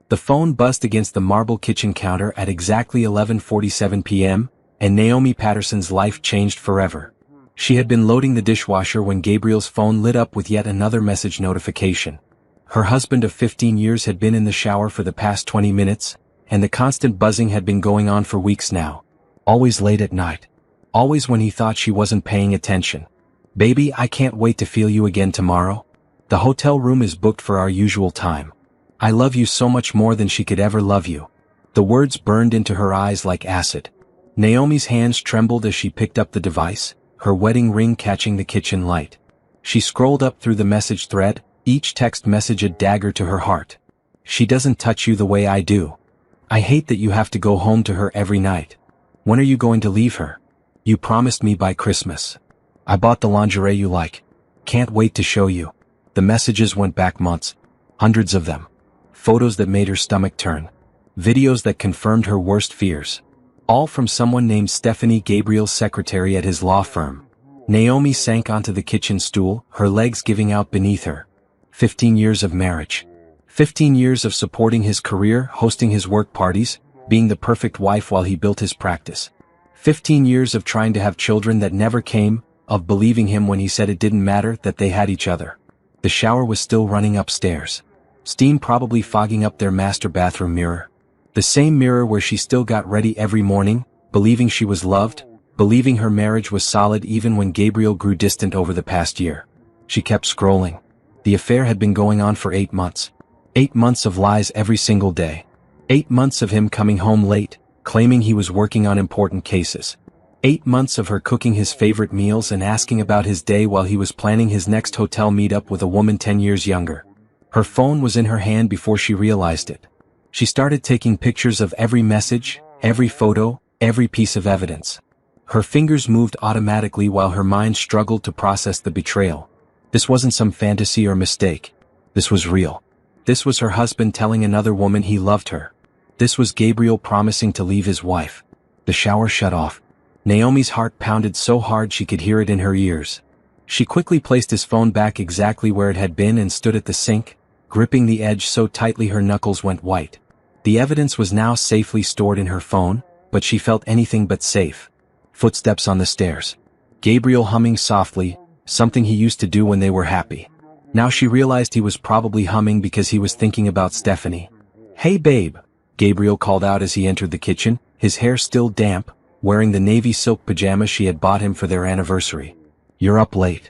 The phone buzzed against the marble kitchen counter at exactly 11:47 p.m., and Naomi Patterson's life changed forever. She had been loading the dishwasher when Gabriel's phone lit up with yet another message notification. Her husband of 15 years had been in the shower for the past 20 minutes, and the constant buzzing had been going on for weeks now. Always late at night. Always when he thought she wasn't paying attention. "Baby, I can't wait to feel you again tomorrow. The hotel room is booked for our usual time. I love you so much more than she could ever love you." The words burned into her eyes like acid. Naomi's hands trembled as she picked up the device, her wedding ring catching the kitchen light. She scrolled up through the message thread, each text message a dagger to her heart. "She doesn't touch you the way I do. I hate that you have to go home to her every night. When are you going to leave her? You promised me by Christmas. I bought the lingerie you like. Can't wait to show you." The messages went back months. Hundreds of them. Photos that made her stomach turn. Videos that confirmed her worst fears. All from someone named Stephanie, Gabriel's secretary at his law firm. Naomi sank onto the kitchen stool, her legs giving out beneath her. 15 years of marriage. 15 years of supporting his career, hosting his work parties, being the perfect wife while he built his practice. 15 years of trying to have children that never came, of believing him when he said it didn't matter that they had each other. The shower was still running upstairs. Steam probably fogging up their master bathroom mirror. The same mirror where she still got ready every morning, believing she was loved, believing her marriage was solid even when Gabriel grew distant over the past year. She kept scrolling. The affair had been going on for 8 months. 8 months of lies every single day. 8 months of him coming home late, claiming he was working on important cases. 8 months of her cooking his favorite meals and asking about his day while he was planning his next hotel meetup with a woman 10 years younger. Her phone was in her hand before she realized it. She started taking pictures of every message, every photo, every piece of evidence. Her fingers moved automatically while her mind struggled to process the betrayal. This wasn't some fantasy or mistake. This was real. This was her husband telling another woman he loved her. This was Gabriel promising to leave his wife. The shower shut off. Naomi's heart pounded so hard she could hear it in her ears. She quickly placed his phone back exactly where it had been and stood at the sink, gripping the edge so tightly her knuckles went white. The evidence was now safely stored in her phone, but she felt anything but safe. Footsteps on the stairs. Gabriel humming softly, something he used to do when they were happy. Now she realized he was probably humming because he was thinking about Stephanie. "Hey babe," Gabriel called out as he entered the kitchen, his hair still damp, wearing the navy silk pajamas she had bought him for their anniversary. "You're up late."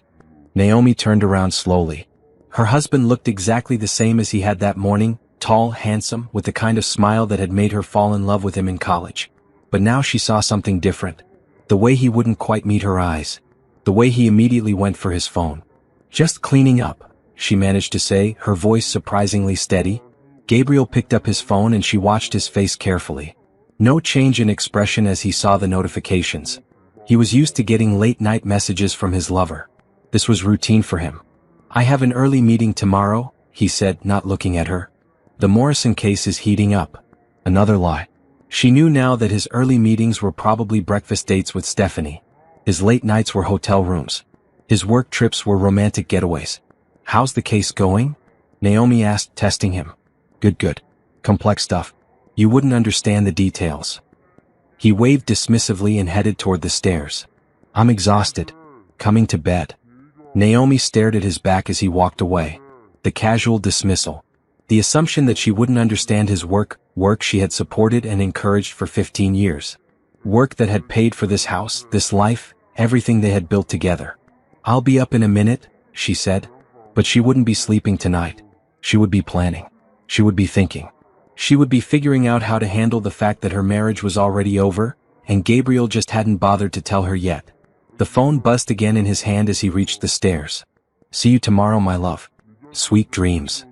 Naomi turned around slowly. Her husband looked exactly the same as he had that morning, tall, handsome, with the kind of smile that had made her fall in love with him in college. But now she saw something different. The way he wouldn't quite meet her eyes. The way he immediately went for his phone. "Just cleaning up," she managed to say, her voice surprisingly steady. Gabriel picked up his phone and she watched his face carefully. No change in expression as he saw the notifications. He was used to getting late-night messages from his lover. This was routine for him. "I have an early meeting tomorrow," he said, not looking at her. "The Morrison case is heating up." Another lie. She knew now that his early meetings were probably breakfast dates with Stephanie. His late nights were hotel rooms. His work trips were romantic getaways. "How's the case going?" Naomi asked, testing him. Good. Complex stuff. You wouldn't understand the details." He waved dismissively and headed toward the stairs. "I'm exhausted. Coming to bed." Naomi stared at his back as he walked away. The casual dismissal. The assumption that she wouldn't understand his work she had supported and encouraged for 15 years. Work that had paid for this house, this life, everything they had built together. "I'll be up in a minute," she said. But she wouldn't be sleeping tonight. She would be planning. She would be thinking. She would be figuring out how to handle the fact that her marriage was already over, and Gabriel just hadn't bothered to tell her yet. The phone buzzed again in his hand as he reached the stairs. "See you tomorrow, my love. Sweet dreams."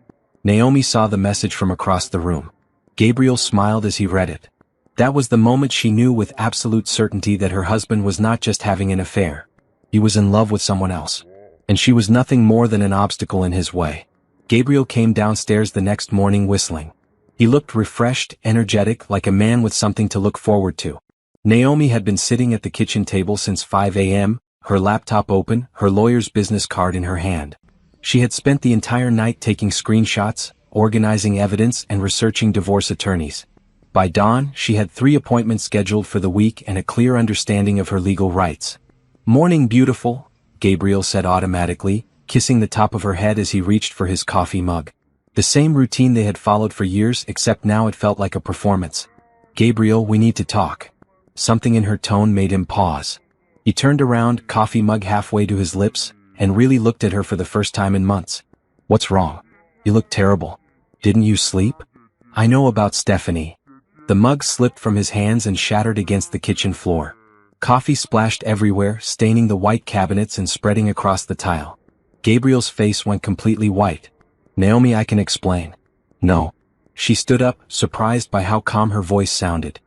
Naomi saw the message from across the room. Gabriel smiled as he read it. That was the moment she knew with absolute certainty that her husband was not just having an affair. He was in love with someone else. And she was nothing more than an obstacle in his way. Gabriel came downstairs the next morning whistling. He looked refreshed, energetic, like a man with something to look forward to. Naomi had been sitting at the kitchen table since 5 a.m., her laptop open, her lawyer's business card in her hand. She had spent the entire night taking screenshots, organizing evidence and researching divorce attorneys. By dawn, she had 3 appointments scheduled for the week and a clear understanding of her legal rights. "Morning, beautiful," Gabriel said automatically, kissing the top of her head as he reached for his coffee mug. The same routine they had followed for years, except now it felt like a performance. "Gabriel, we need to talk." Something in her tone made him pause. He turned around, coffee mug halfway to his lips, and really looked at her for the first time in months. "What's wrong? You look terrible. Didn't you sleep?" "I know about Stephanie." The mug slipped from his hands and shattered against the kitchen floor. Coffee splashed everywhere, staining the white cabinets and spreading across the tile. Gabriel's face went completely white. "Naomi, I can explain." "No." She stood up, surprised by how calm her voice sounded.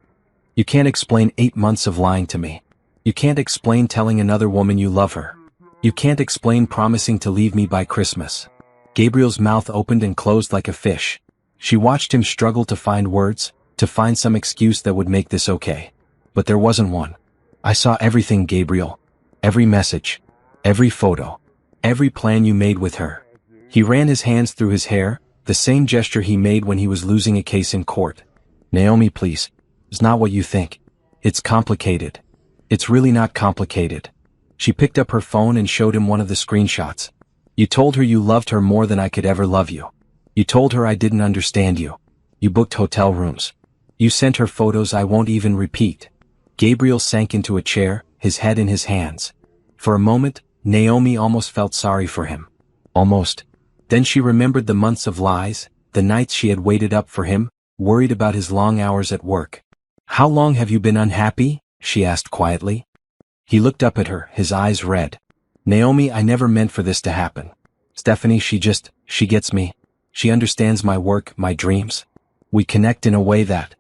"You can't explain 8 months of lying to me. You can't explain telling another woman you love her. You can't explain promising to leave me by Christmas." Gabriel's mouth opened and closed like a fish. She watched him struggle to find words, to find some excuse that would make this okay. But there wasn't one. "I saw everything, Gabriel. Every message. Every photo. Every plan you made with her." He ran his hands through his hair, the same gesture he made when he was losing a case in court. "Naomi, please. It's not what you think. It's complicated. It's really not complicated." She picked up her phone and showed him one of the screenshots. "You told her you loved her more than I could ever love you. You told her I didn't understand you. You booked hotel rooms. You sent her photos I won't even repeat." Gabriel sank into a chair, his head in his hands. For a moment, Naomi almost felt sorry for him. Almost. Then she remembered the months of lies, the nights she had waited up for him, worried about his long hours at work. "How long have you been unhappy?" she asked quietly. He looked up at her, his eyes red. "Naomi, I never meant for this to happen. Stephanie, she gets me. She understands my work, my dreams. We connect in a way that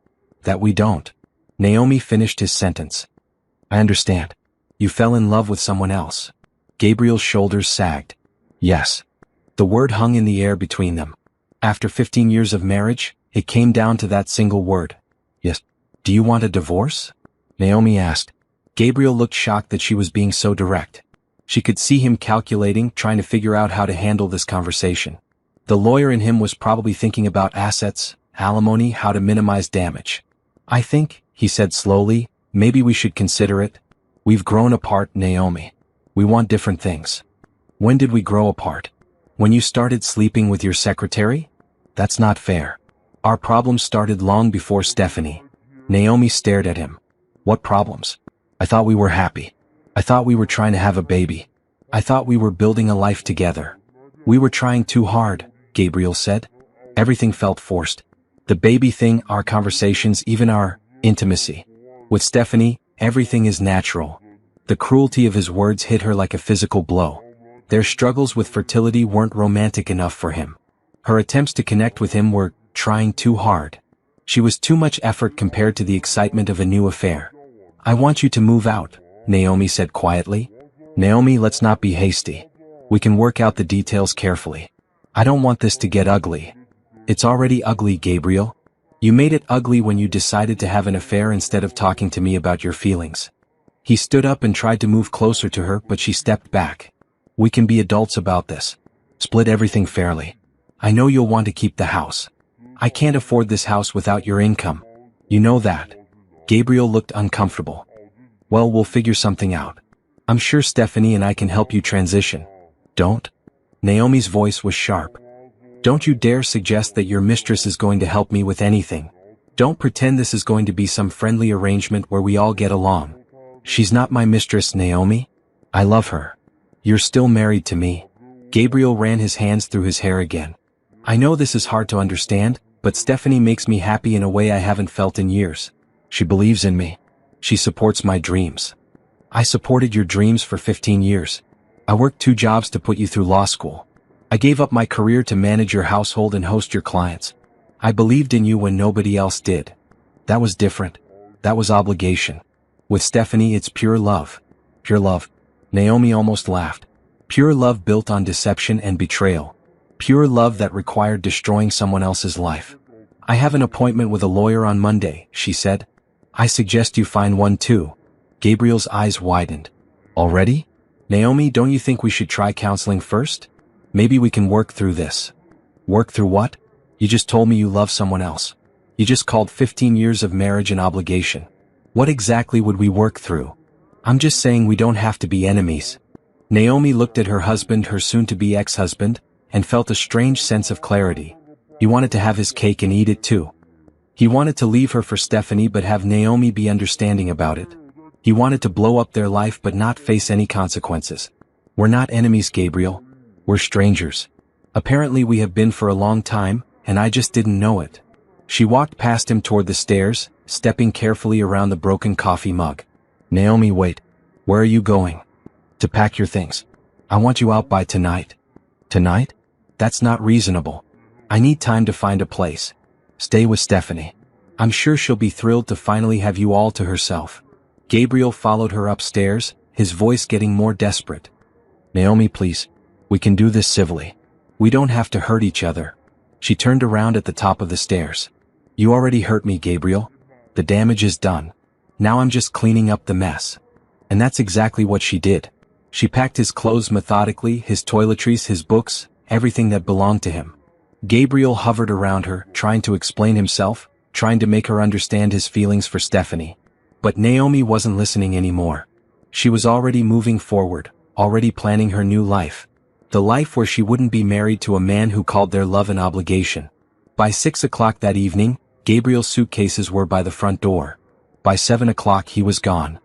we don't." Naomi finished his sentence. "I understand. You fell in love with someone else." Gabriel's shoulders sagged. "Yes." The word hung in the air between them. After 15 years of marriage, it came down to that single word. "Yes." "Do you want a divorce?" Naomi asked. Gabriel looked shocked that she was being so direct. She could see him calculating, trying to figure out how to handle this conversation. The lawyer in him was probably thinking about assets, alimony, how to minimize damage. "I think," he said slowly, "maybe we should consider it. We've grown apart, Naomi. We want different things." "When did we grow apart?" "When you started sleeping with your secretary?" "That's not fair. Our problems started long before Stephanie." Naomi stared at him. "What problems?" "I thought we were happy. I thought we were trying to have a baby. I thought we were building a life together." "We were trying too hard," Gabriel said. "Everything felt forced. The baby thing, our conversations, even our intimacy. With Stephanie, everything is natural." The cruelty of his words hit her like a physical blow. Their struggles with fertility weren't romantic enough for him. Her attempts to connect with him were trying too hard. She was too much effort compared to the excitement of a new affair. "I want you to move out," Naomi said quietly. "Naomi, let's not be hasty. We can work out the details carefully. I don't want this to get ugly." "It's already ugly, Gabriel. You made it ugly when you decided to have an affair instead of talking to me about your feelings." He stood up and tried to move closer to her, but she stepped back. "We can be adults about this. Split everything fairly. I know you'll want to keep the house. I can't afford this house without your income. You know that." Gabriel looked uncomfortable. "Well, we'll figure something out. I'm sure Stephanie and I can help you transition." "Don't." Naomi's voice was sharp. "Don't you dare suggest that your mistress is going to help me with anything. Don't pretend this is going to be some friendly arrangement where we all get along. She's not my mistress, Naomi. I love her. You're still married to me." Gabriel ran his hands through his hair again. "I know this is hard to understand, but Stephanie makes me happy in a way I haven't felt in years. She believes in me. She supports my dreams. I supported your dreams for 15 years. I worked 2 jobs to put you through law school. I gave up my career to manage your household and host your clients. I believed in you when nobody else did. That was different. That was obligation. With Stephanie, it's pure love. Pure love." Naomi almost laughed. "Pure love built on deception and betrayal. Pure love that required destroying someone else's life." "I have an appointment with a lawyer on Monday," she said. "I suggest you find one too." Gabriel's eyes widened. "Already? Naomi, don't you think we should try counseling first? Maybe we can work through this." "Work through what?" You just told me you love someone else. You just called 15 years of marriage an obligation. What exactly would we work through? I'm just saying we don't have to be enemies. Naomi looked at her husband, her soon-to-be ex-husband, and felt a strange sense of clarity. He wanted to have his cake and eat it too. He wanted to leave her for Stephanie but have Naomi be understanding about it. He wanted to blow up their life but not face any consequences. We're not enemies, Gabriel. We're strangers. Apparently we have been for a long time, and I just didn't know it. She walked past him toward the stairs, stepping carefully around the broken coffee mug. Naomi, wait. Where are you going? To pack your things. I want you out by tonight. Tonight? That's not reasonable. I need time to find a place. Stay with Stephanie. I'm sure she'll be thrilled to finally have you all to herself. Gabriel followed her upstairs, his voice getting more desperate. Naomi, please. We can do this civilly. We don't have to hurt each other. She turned around at the top of the stairs. You already hurt me, Gabriel. The damage is done. Now I'm just cleaning up the mess. And that's exactly what she did. She packed his clothes methodically, his toiletries, his books, everything that belonged to him. Gabriel hovered around her, trying to explain himself, trying to make her understand his feelings for Stephanie. But Naomi wasn't listening anymore. She was already moving forward, already planning her new life. The life where she wouldn't be married to a man who called their love an obligation. By 6 o'clock that evening, Gabriel's suitcases were by the front door. By 7 o'clock he was gone.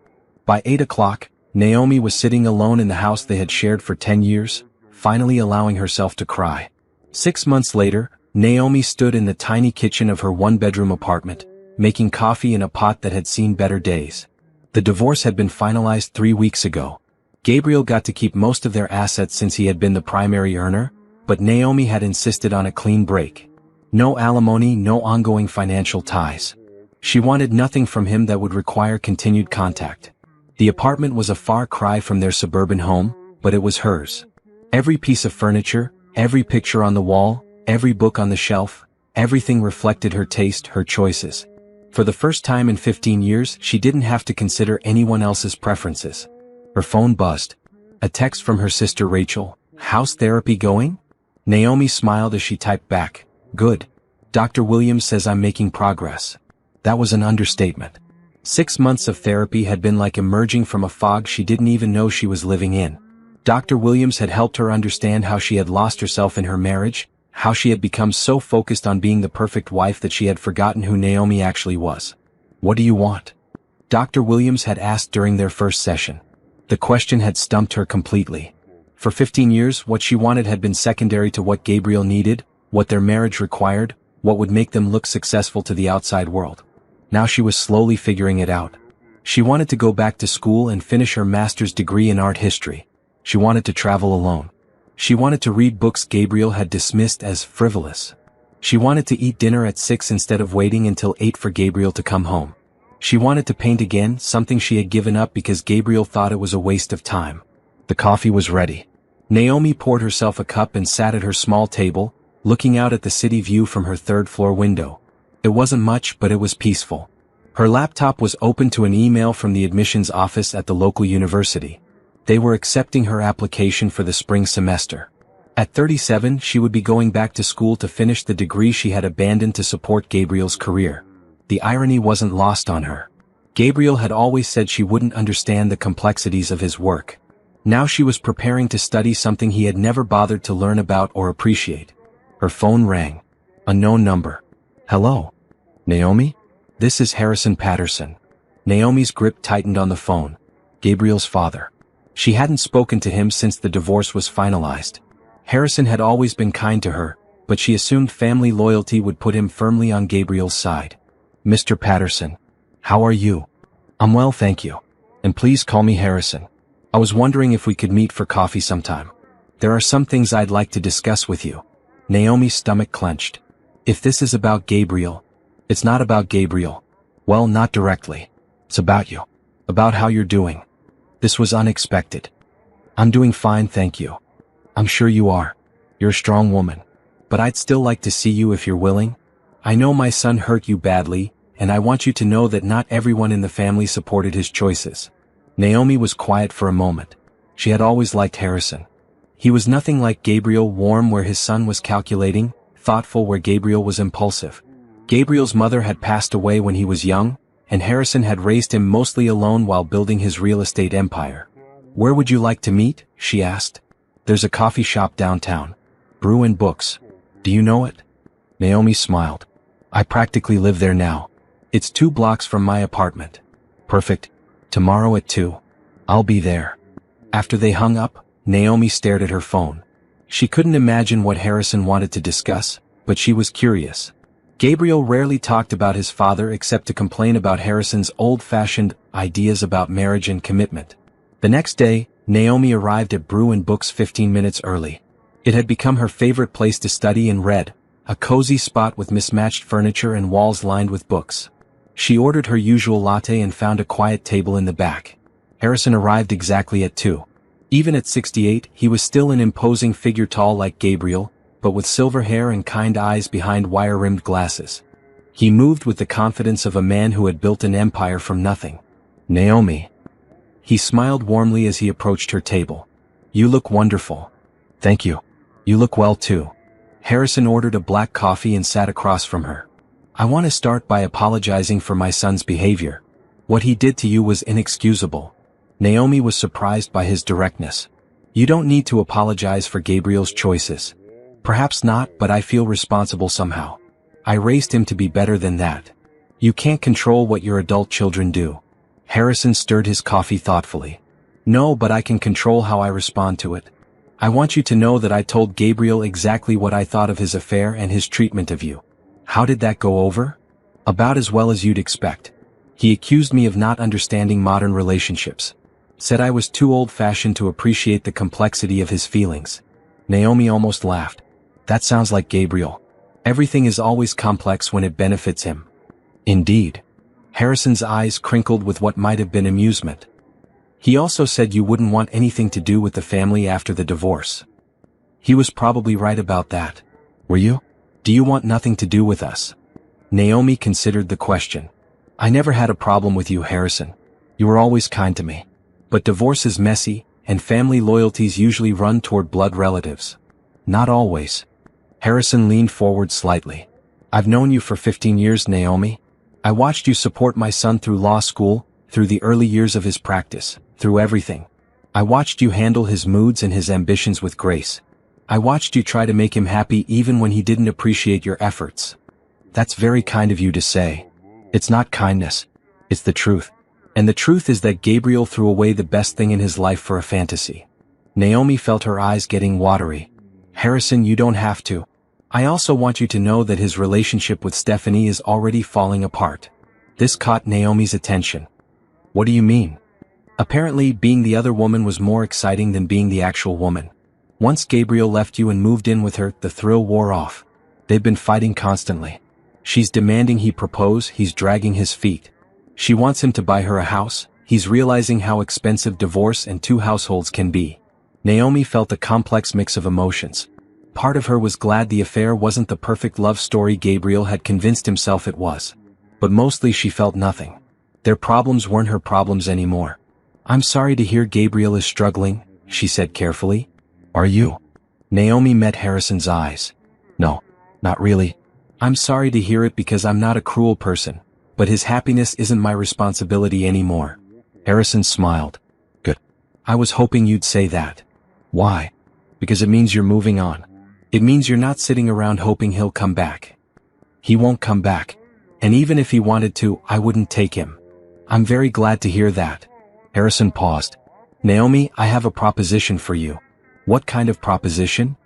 By 8 o'clock, Naomi was sitting alone in the house they had shared for 10 years, finally allowing herself to cry. 6 months later, Naomi stood in the tiny kitchen of her one-bedroom apartment, making coffee in a pot that had seen better days. The divorce had been finalized 3 weeks ago. Gabriel got to keep most of their assets since he had been the primary earner, but Naomi had insisted on a clean break. No alimony, no ongoing financial ties. She wanted nothing from him that would require continued contact. The apartment was a far cry from their suburban home, but it was hers. Every piece of furniture, every picture on the wall, every book on the shelf, everything reflected her taste, her choices. For the first time in 15 years, she didn't have to consider anyone else's preferences. Her phone buzzed. A text from her sister Rachel. How's therapy going? Naomi smiled as she typed back. Good. Dr. Williams says I'm making progress. That was an understatement. 6 months of therapy had been like emerging from a fog she didn't even know she was living in. Dr. Williams had helped her understand how she had lost herself in her marriage, how she had become so focused on being the perfect wife that she had forgotten who Naomi actually was. What do you want? Dr. Williams had asked during their first session. The question had stumped her completely. For 15 years, what she wanted had been secondary to what Gabriel needed, what their marriage required, what would make them look successful to the outside world. Now she was slowly figuring it out. She wanted to go back to school and finish her master's degree in art history. She wanted to travel alone. She wanted to read books Gabriel had dismissed as frivolous. She wanted to eat dinner at 6 instead of waiting until 8 for Gabriel to come home. She wanted to paint again, something she had given up because Gabriel thought it was a waste of time. The coffee was ready. Naomi poured herself a cup and sat at her small table, looking out at the city view from her third-floor window. It wasn't much, but it was peaceful. Her laptop was open to an email from the admissions office at the local university. They were accepting her application for the spring semester. At 37, she would be going back to school to finish the degree she had abandoned to support Gabriel's career. The irony wasn't lost on her. Gabriel had always said she wouldn't understand the complexities of his work. Now she was preparing to study something he had never bothered to learn about or appreciate. Her phone rang. Unknown number. Hello? Naomi? This is Harrison Patterson. Naomi's grip tightened on the phone. Gabriel's father. She hadn't spoken to him since the divorce was finalized. Harrison had always been kind to her, but she assumed family loyalty would put him firmly on Gabriel's side. Mr. Patterson. How are you? I'm well, thank you. And please call me Harrison. I was wondering if we could meet for coffee sometime. There are some things I'd like to discuss with you. Naomi's stomach clenched. If this is about Gabriel, it's not about Gabriel. Well, not directly. It's about you. About how you're doing. This was unexpected. I'm doing fine, thank you. I'm sure you are. You're a strong woman. But I'd still like to see you if you're willing. I know my son hurt you badly, and I want you to know that not everyone in the family supported his choices. Naomi was quiet for a moment. She had always liked Harrison. He was nothing like Gabriel, warm where his son was calculating, thoughtful where Gabriel was impulsive. Gabriel's mother had passed away when he was young, and Harrison had raised him mostly alone while building his real estate empire. "Where would you like to meet?" she asked. "There's a coffee shop downtown. Brew and Books. Do you know it?" Naomi smiled. "I practically live there now. It's 2 blocks from my apartment." "Perfect. Tomorrow at 2. I'll be there." After they hung up, Naomi stared at her phone. She couldn't imagine what Harrison wanted to discuss, but she was curious. Gabriel rarely talked about his father except to complain about Harrison's old-fashioned ideas about marriage and commitment. The next day, Naomi arrived at Brew and Books 15 minutes early. It had become her favorite place to study and read, a cozy spot with mismatched furniture and walls lined with books. She ordered her usual latte and found a quiet table in the back. Harrison arrived exactly at 2. Even at 68, he was still an imposing figure, tall like Gabriel, but with silver hair and kind eyes behind wire-rimmed glasses. He moved with the confidence of a man who had built an empire from nothing. "Naomi." He smiled warmly as he approached her table. "You look wonderful." "Thank you. You look well too." Harrison ordered a black coffee and sat across from her. "I want to start by apologizing for my son's behavior. What he did to you was inexcusable." Naomi was surprised by his directness. "You don't need to apologize for Gabriel's choices." "Perhaps not, but I feel responsible somehow. I raised him to be better than that." "You can't control what your adult children do." Harrison stirred his coffee thoughtfully. "No, but I can control how I respond to it. I want you to know that I told Gabriel exactly what I thought of his affair and his treatment of you." "How did that go over?" "About as well as you'd expect. He accused me of not understanding modern relationships. Said I was too old-fashioned to appreciate the complexity of his feelings." Naomi almost laughed. "That sounds like Gabriel. Everything is always complex when it benefits him." "Indeed." Harrison's eyes crinkled with what might have been amusement. "He also said you wouldn't want anything to do with the family after the divorce." "He was probably right about that. Were you? Do you want nothing to do with us?" Naomi considered the question. "I never had a problem with you, Harrison. You were always kind to me. But divorce is messy, and family loyalties usually run toward blood relatives." "Not always." Harrison leaned forward slightly. "I've known you for 15 years, Naomi. I watched you support my son through law school, through the early years of his practice, through everything. I watched you handle his moods and his ambitions with grace. I watched you try to make him happy even when he didn't appreciate your efforts." "That's very kind of you to say." "It's not kindness. It's the truth. And the truth is that Gabriel threw away the best thing in his life for a fantasy." Naomi felt her eyes getting watery. "Harrison, you don't have to. I also want you to know that his relationship with Stephanie is already falling apart." This caught Naomi's attention. "What do you mean?" "Apparently, being the other woman was more exciting than being the actual woman. Once Gabriel left you and moved in with her, the thrill wore off. They've been fighting constantly. She's demanding he propose, he's dragging his feet. She wants him to buy her a house, he's realizing how expensive divorce and 2 households can be." Naomi felt a complex mix of emotions. Part of her was glad the affair wasn't the perfect love story Gabriel had convinced himself it was. But mostly she felt nothing. Their problems weren't her problems anymore. "I'm sorry to hear Gabriel is struggling," she said carefully. "Are you?" Naomi met Harrison's eyes. "No, not really. I'm sorry to hear it because I'm not a cruel person, but his happiness isn't my responsibility anymore." Harrison smiled. "Good. I was hoping you'd say that." "Why?" "Because it means you're moving on. It means you're not sitting around hoping he'll come back." "He won't come back. And even if he wanted to, I wouldn't take him." "I'm very glad to hear that." Harrison paused. "Naomi, I have a proposition for you." "What kind of proposition?"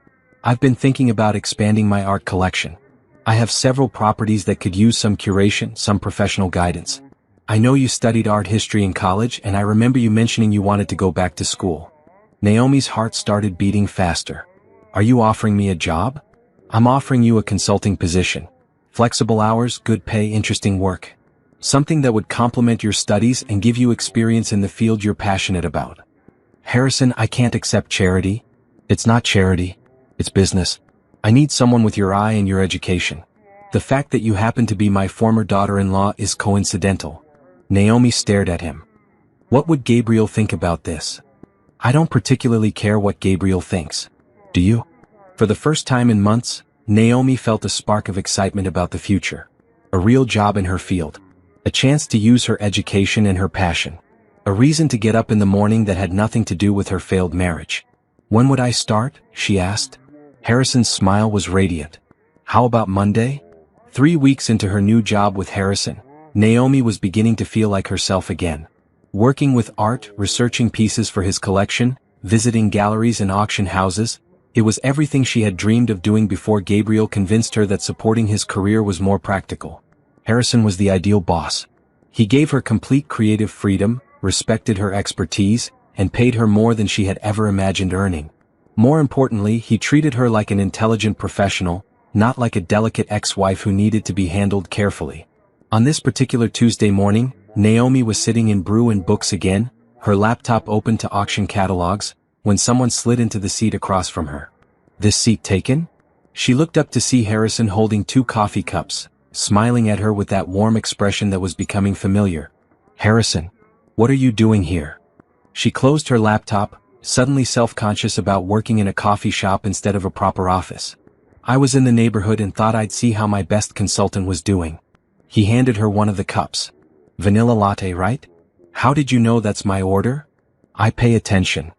"I've been thinking about expanding my art collection. I have several properties that could use some curation, some professional guidance. I know you studied art history in college, and I remember you mentioning you wanted to go back to school." Naomi's heart started beating faster. "Are you offering me a job?" "I'm offering you a consulting position. Flexible hours, good pay, interesting work. Something that would complement your studies and give you experience in the field you're passionate about." "Harrison, I can't accept charity." "It's not charity. It's business. I need someone with your eye and your education. The fact that you happen to be my former daughter-in-law is coincidental." Naomi stared at him. "What would Gabriel think about this?" "I don't particularly care what Gabriel thinks. Do you?" For the first time in months, Naomi felt a spark of excitement about the future. A real job in her field. A chance to use her education and her passion. A reason to get up in the morning that had nothing to do with her failed marriage. When would I start? She asked. Harrison's smile was radiant. How about Monday? 3 weeks into her new job with Harrison, Naomi was beginning to feel like herself again. Working with Art, researching pieces for his collection, visiting galleries and auction houses, it was everything she had dreamed of doing before Gabriel convinced her that supporting his career was more practical. Harrison was the ideal boss. He gave her complete creative freedom, respected her expertise, and paid her more than she had ever imagined earning. More importantly, he treated her like an intelligent professional, not like a delicate ex-wife who needed to be handled carefully. On this particular Tuesday morning, Naomi was sitting in Brew and Books again, her laptop open to auction catalogs, when someone slid into the seat across from her. This seat taken? She looked up to see Harrison holding 2 coffee cups, smiling at her with that warm expression that was becoming familiar. Harrison, what are you doing here? She closed her laptop, suddenly self-conscious about working in a coffee shop instead of a proper office. I was in the neighborhood and thought I'd see how my best consultant was doing. He handed her one of the cups. Vanilla latte, right? How did you know that's my order? I pay attention.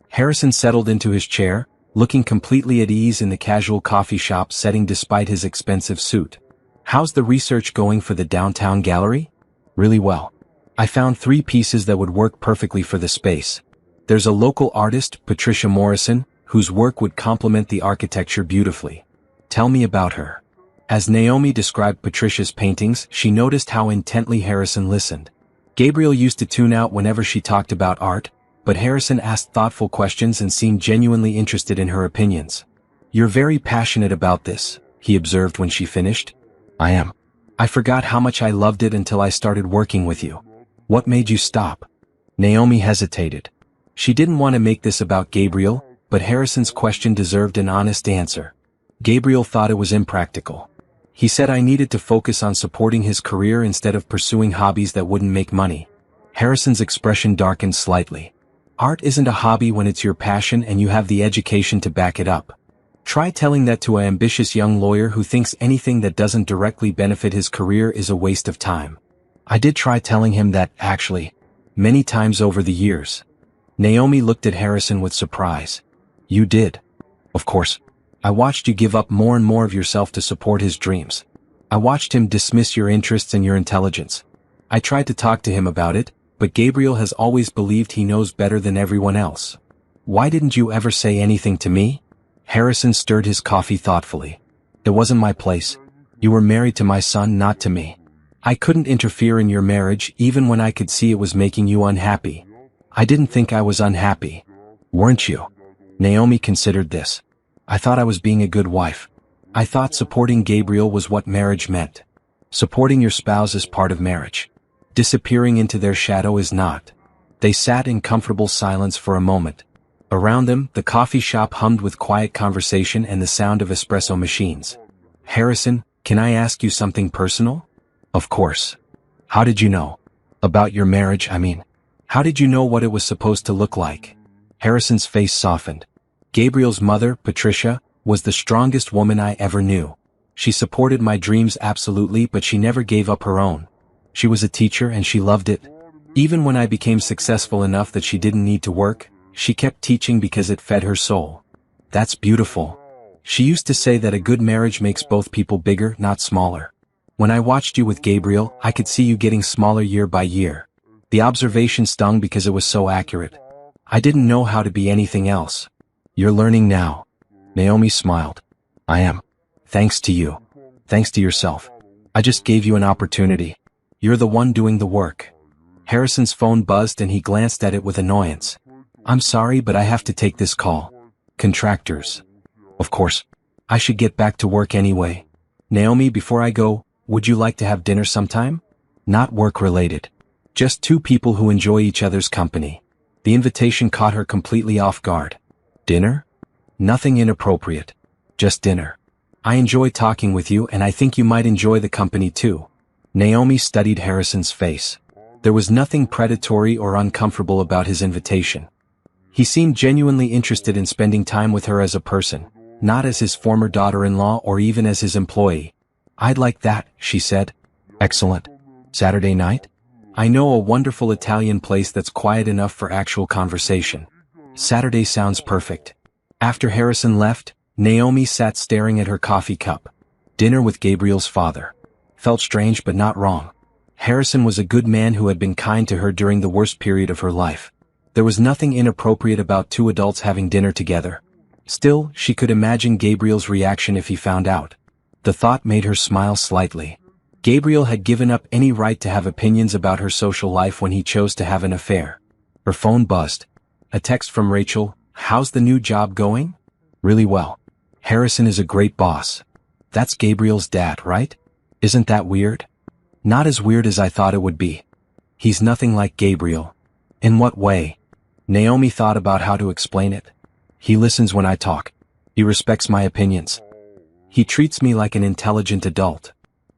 Harrison settled into his chair, looking completely at ease in the casual coffee shop setting despite his expensive suit. How's the research going for the downtown gallery? Really well. I found 3 pieces that would work perfectly for the space. There's a local artist, Patricia Morrison, whose work would complement the architecture beautifully. Tell me about her. As Naomi described Patricia's paintings, she noticed how intently Harrison listened. Gabriel used to tune out whenever she talked about art, but Harrison asked thoughtful questions and seemed genuinely interested in her opinions. You're very passionate about this, he observed when she finished. I am. I forgot how much I loved it until I started working with you. What made you stop? Naomi hesitated. She didn't want to make this about Gabriel, but Harrison's question deserved an honest answer. Gabriel thought it was impractical. He said I needed to focus on supporting his career instead of pursuing hobbies that wouldn't make money. Harrison's expression darkened slightly. Art isn't a hobby when it's your passion and you have the education to back it up. Try telling that to an ambitious young lawyer who thinks anything that doesn't directly benefit his career is a waste of time. I did try telling him that, actually. Many times over the years. Naomi looked at Harrison with surprise. You did? Of course. I watched you give up more and more of yourself to support his dreams. I watched him dismiss your interests and your intelligence. I tried to talk to him about it, but Gabriel has always believed he knows better than everyone else. Why didn't you ever say anything to me? Harrison stirred his coffee thoughtfully. It wasn't my place. You were married to my son, not to me. I couldn't interfere in your marriage even when I could see it was making you unhappy. I didn't think I was unhappy. Weren't you? Naomi considered this. I thought I was being a good wife. I thought supporting Gabriel was what marriage meant. Supporting your spouse is part of marriage. Disappearing into their shadow is not. They sat in comfortable silence for a moment. Around them, the coffee shop hummed with quiet conversation and the sound of espresso machines. Harrison, can I ask you something personal? Of course. How did you know? About your marriage, I mean. How did you know what it was supposed to look like? Harrison's face softened. Gabriel's mother, Patricia, was the strongest woman I ever knew. She supported my dreams absolutely, but she never gave up her own. She was a teacher and she loved it. Even when I became successful enough that she didn't need to work, she kept teaching because it fed her soul. That's beautiful. She used to say that a good marriage makes both people bigger, not smaller. When I watched you with Gabriel, I could see you getting smaller year by year. The observation stung because it was so accurate. I didn't know how to be anything else. You're learning now. Naomi smiled. I am. Thanks to you. Thanks to yourself. I just gave you an opportunity. You're the one doing the work. Harrison's phone buzzed and he glanced at it with annoyance. I'm sorry, but I have to take this call. Contractors. Of course. I should get back to work anyway. Naomi, before I go, would you like to have dinner sometime? Not work-related. Just 2 people who enjoy each other's company. The invitation caught her completely off guard. Dinner? Nothing inappropriate. Just dinner. I enjoy talking with you and I think you might enjoy the company too. Naomi studied Harrison's face. There was nothing predatory or uncomfortable about his invitation. He seemed genuinely interested in spending time with her as a person. Not as his former daughter-in-law or even as his employee. I'd like that, she said. Excellent. Saturday night? I know a wonderful Italian place that's quiet enough for actual conversation. Saturday sounds perfect. After Harrison left, Naomi sat staring at her coffee cup. Dinner with Gabriel's father. Felt strange but not wrong. Harrison was a good man who had been kind to her during the worst period of her life. There was nothing inappropriate about two adults having dinner together. Still, she could imagine Gabriel's reaction if he found out. The thought made her smile slightly. Gabriel had given up any right to have opinions about her social life when he chose to have an affair. Her phone buzzed. A text from Rachel, "How's the new job going?" "Really well. Harrison is a great boss." That's Gabriel's dad, right? Isn't that weird? Not as weird as I thought it would be. He's nothing like Gabriel. In what way? Naomi thought about how to explain it. He listens when I talk. He respects my opinions. He treats me like an intelligent adult.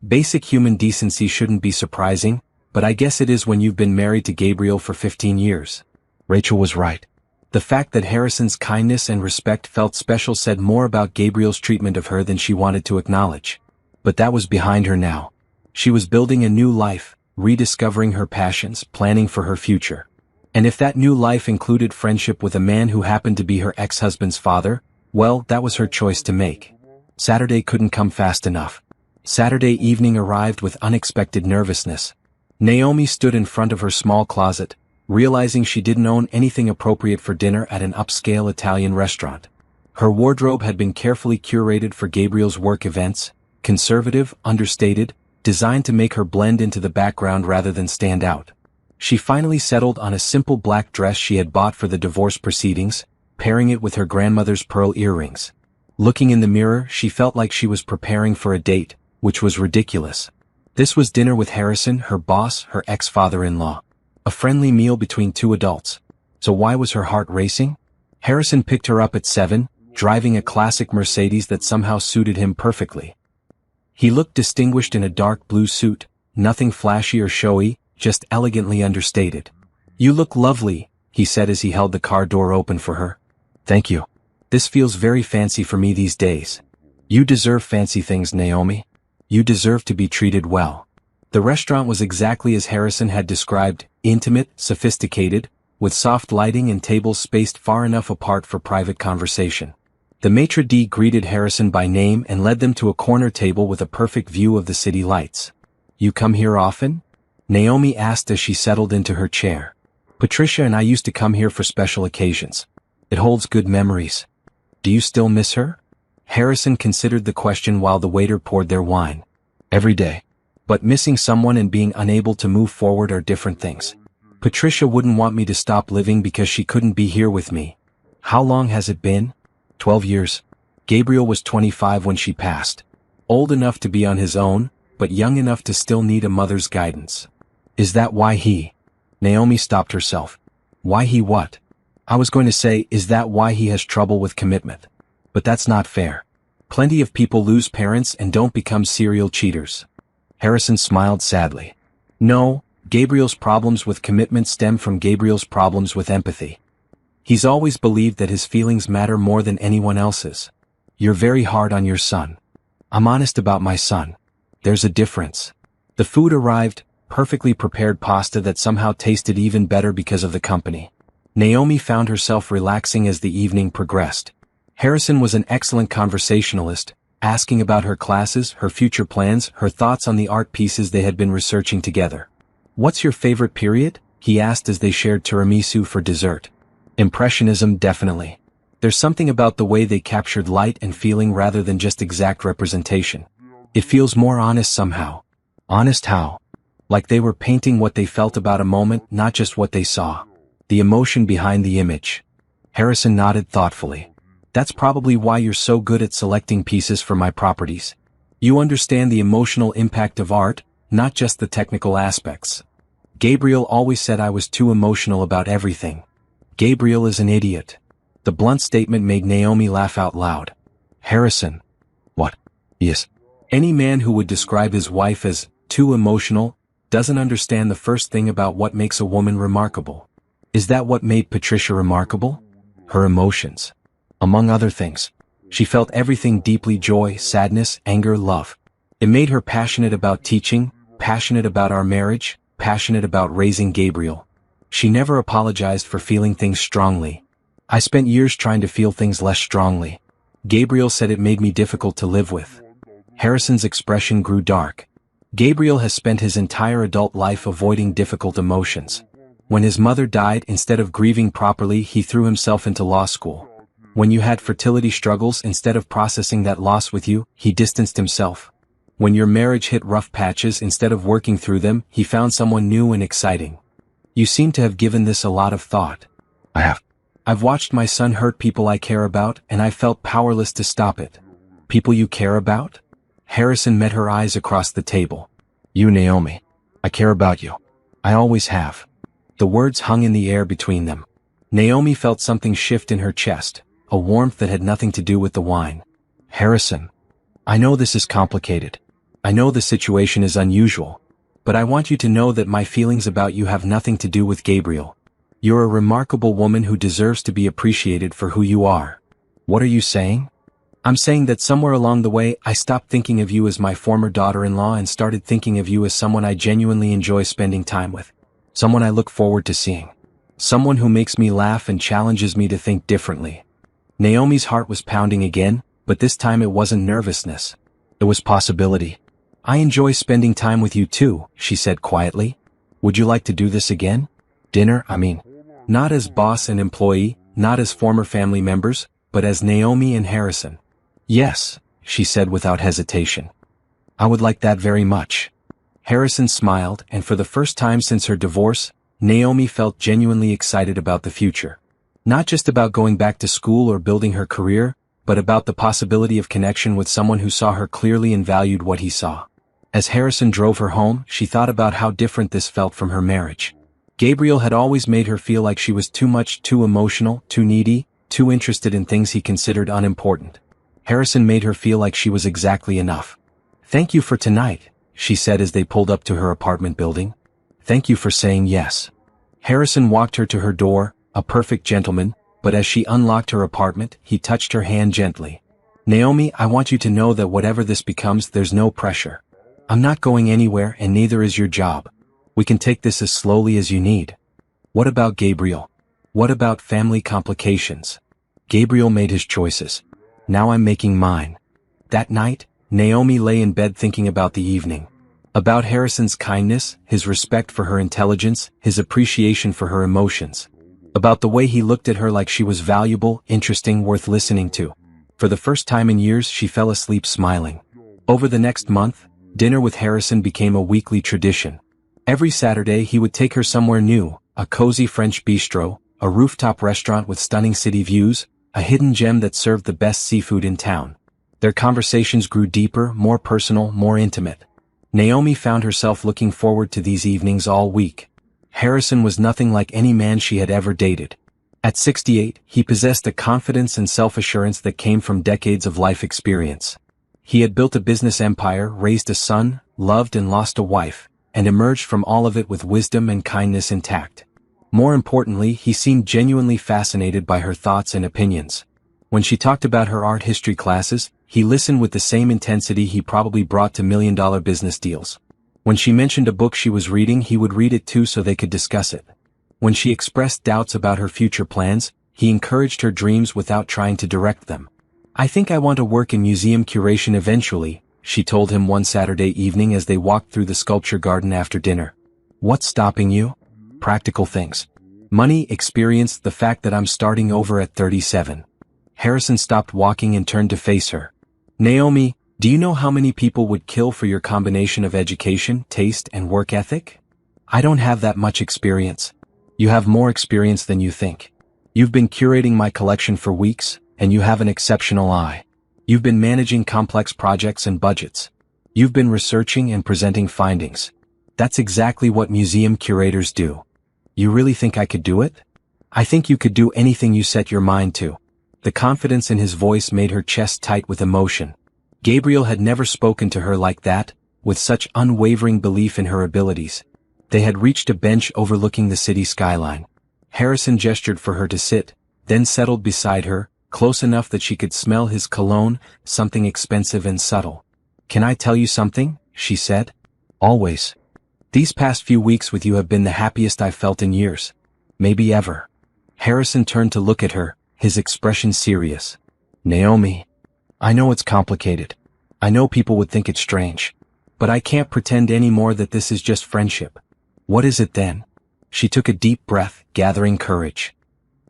Basic human decency shouldn't be surprising, but I guess it is when you've been married to Gabriel for 15 years. Rachel was right. The fact that Harrison's kindness and respect felt special said more about Gabriel's treatment of her than she wanted to acknowledge. But that was behind her now. She was building a new life, rediscovering her passions, planning for her future. And if that new life included friendship with a man who happened to be her ex-husband's father, well, that was her choice to make. Saturday couldn't come fast enough. Saturday evening arrived with unexpected nervousness. Naomi stood in front of her small closet, realizing she didn't own anything appropriate for dinner at an upscale Italian restaurant. Her wardrobe had been carefully curated for Gabriel's work events, conservative, understated, designed to make her blend into the background rather than stand out. She finally settled on a simple black dress she had bought for the divorce proceedings, pairing it with her grandmother's pearl earrings. Looking in the mirror, she felt like she was preparing for a date, which was ridiculous. This was dinner with Harrison, her boss, her ex-father-in-law. A friendly meal between two adults. So why was her heart racing? Harrison picked her up at 7, driving a classic Mercedes that somehow suited him perfectly. He looked distinguished in a dark blue suit, nothing flashy or showy, just elegantly understated. "You look lovely," he said as he held the car door open for her. "Thank you. This feels very fancy for me these days." "You deserve fancy things, Naomi. You deserve to be treated well." The restaurant was exactly as Harrison had described, intimate, sophisticated, with soft lighting and tables spaced far enough apart for private conversation. The maitre d' greeted Harrison by name and led them to a corner table with a perfect view of the city lights. "You come here often?" Naomi asked as she settled into her chair. "Patricia and I used to come here for special occasions. It holds good memories." "Do you still miss her?" Harrison considered the question while the waiter poured their wine. "Every day. But missing someone and being unable to move forward are different things. Patricia wouldn't want me to stop living because she couldn't be here with me." "How long has it been?" 12 years. Gabriel was 25 when she passed. Old enough to be on his own, but young enough to still need a mother's guidance. "Is that why he?" Naomi stopped herself. "Why he what?" "I was going to say, is that why he has trouble with commitment? But that's not fair. Plenty of people lose parents and don't become serial cheaters." Harrison smiled sadly. "No, Gabriel's problems with commitment stem from Gabriel's problems with empathy. He's always believed that his feelings matter more than anyone else's. You're very hard on your son." "I'm honest about my son. There's a difference." The food arrived, perfectly prepared pasta that somehow tasted even better because of the company. Naomi found herself relaxing as the evening progressed. Harrison was an excellent conversationalist, asking about her classes, her future plans, her thoughts on the art pieces they had been researching together. "What's your favorite period?" he asked as they shared tiramisu for dessert. "Impressionism, definitely. There's something about the way they captured light and feeling rather than just exact representation. It feels more honest somehow." "Honest how?" "Like they were painting what they felt about a moment, not just what they saw. The emotion behind the image." Harrison nodded thoughtfully. "That's probably why you're so good at selecting pieces for my properties. You understand the emotional impact of art, not just the technical aspects. Gabriel always said I was too emotional about everything." "Gabriel is an idiot." The blunt statement made Naomi laugh out loud. "Harrison." "What?" "Yes. Any man who would describe his wife as too emotional doesn't understand the first thing about what makes a woman remarkable." "Is that what made Patricia remarkable?" "Her emotions. Among other things." She felt everything deeply: joy, sadness, anger, love. It made her passionate about teaching, passionate about our marriage, passionate about raising Gabriel. She never apologized for feeling things strongly. I spent years trying to feel things less strongly. Gabriel said it made me difficult to live with. Harrison's expression grew dark. Gabriel has spent his entire adult life avoiding difficult emotions. When his mother died, instead of grieving properly, he threw himself into law school. When you had fertility struggles, instead of processing that loss with you, he distanced himself. When your marriage hit rough patches, instead of working through them, he found someone new and exciting. You seem to have given this a lot of thought. I have. I've watched my son hurt people I care about, and I felt powerless to stop it. People you care about? Harrison met her eyes across the table. You, Naomi. I care about you. I always have. The words hung in the air between them. Naomi felt something shift in her chest, a warmth that had nothing to do with the wine. Harrison, I know this is complicated. I know the situation is unusual. But I want you to know that my feelings about you have nothing to do with Gabriel. You're a remarkable woman who deserves to be appreciated for who you are. What are you saying? I'm saying that somewhere along the way, I stopped thinking of you as my former daughter-in-law and started thinking of you as someone I genuinely enjoy spending time with. Someone I look forward to seeing. Someone who makes me laugh and challenges me to think differently. Naomi's heart was pounding again, but this time it wasn't nervousness. It was possibility. I enjoy spending time with you too, she said quietly. Would you like to do this again? Dinner, I mean. Not as boss and employee, not as former family members, but as Naomi and Harrison. Yes, she said without hesitation. I would like that very much. Harrison smiled, and for the first time since her divorce, Naomi felt genuinely excited about the future. Not just about going back to school or building her career, but about the possibility of connection with someone who saw her clearly and valued what he saw. As Harrison drove her home, she thought about how different this felt from her marriage. Gabriel had always made her feel like she was too much, too emotional, too needy, too interested in things he considered unimportant. Harrison made her feel like she was exactly enough. Thank you for tonight, she said as they pulled up to her apartment building. Thank you for saying yes. Harrison walked her to her door, a perfect gentleman, but as she unlocked her apartment, he touched her hand gently. Naomi, I want you to know that whatever this becomes, there's no pressure. I'm not going anywhere, and neither is your job. We can take this as slowly as you need. What about Gabriel? What about family complications? Gabriel made his choices. Now I'm making mine. That night, Naomi lay in bed thinking about the evening. About Harrison's kindness, his respect for her intelligence, his appreciation for her emotions. About the way he looked at her like she was valuable, interesting, worth listening to. For the first time in years, she fell asleep smiling. Over the next month, dinner with Harrison became a weekly tradition. Every Saturday he would take her somewhere new, a cozy French bistro, a rooftop restaurant with stunning city views, a hidden gem that served the best seafood in town. Their conversations grew deeper, more personal, more intimate. Naomi found herself looking forward to these evenings all week. Harrison was nothing like any man she had ever dated. At 68, he possessed a confidence and self-assurance that came from decades of life experience. He had built a business empire, raised a son, loved and lost a wife, and emerged from all of it with wisdom and kindness intact. More importantly, he seemed genuinely fascinated by her thoughts and opinions. When she talked about her art history classes, he listened with the same intensity he probably brought to million-dollar business deals. When she mentioned a book she was reading, he would read it too so they could discuss it. When she expressed doubts about her future plans, he encouraged her dreams without trying to direct them. I think I want to work in museum curation eventually, she told him one Saturday evening as they walked through the sculpture garden after dinner. What's stopping you? Practical things. Money, experience, the fact that I'm starting over at 37. Harrison stopped walking and turned to face her. Naomi, do you know how many people would kill for your combination of education, taste, and work ethic? I don't have that much experience. You have more experience than you think. You've been curating my collection for weeks, and you have an exceptional eye. You've been managing complex projects and budgets. You've been researching and presenting findings. That's exactly what museum curators do. You really think I could do it? I think you could do anything you set your mind to. The confidence in his voice made her chest tight with emotion. Gabriel had never spoken to her like that, with such unwavering belief in her abilities. They had reached a bench overlooking the city skyline. Harrison gestured for her to sit, then settled beside her, close enough that she could smell his cologne, something expensive and subtle. "Can I tell you something?" she said. Always. "These past few weeks with you have been the happiest I've felt in years. Maybe ever." Harrison turned to look at her, his expression serious. Naomi, I know it's complicated. I know people would think it's strange. But I can't pretend anymore that this is just friendship. What is it then? She took a deep breath, gathering courage.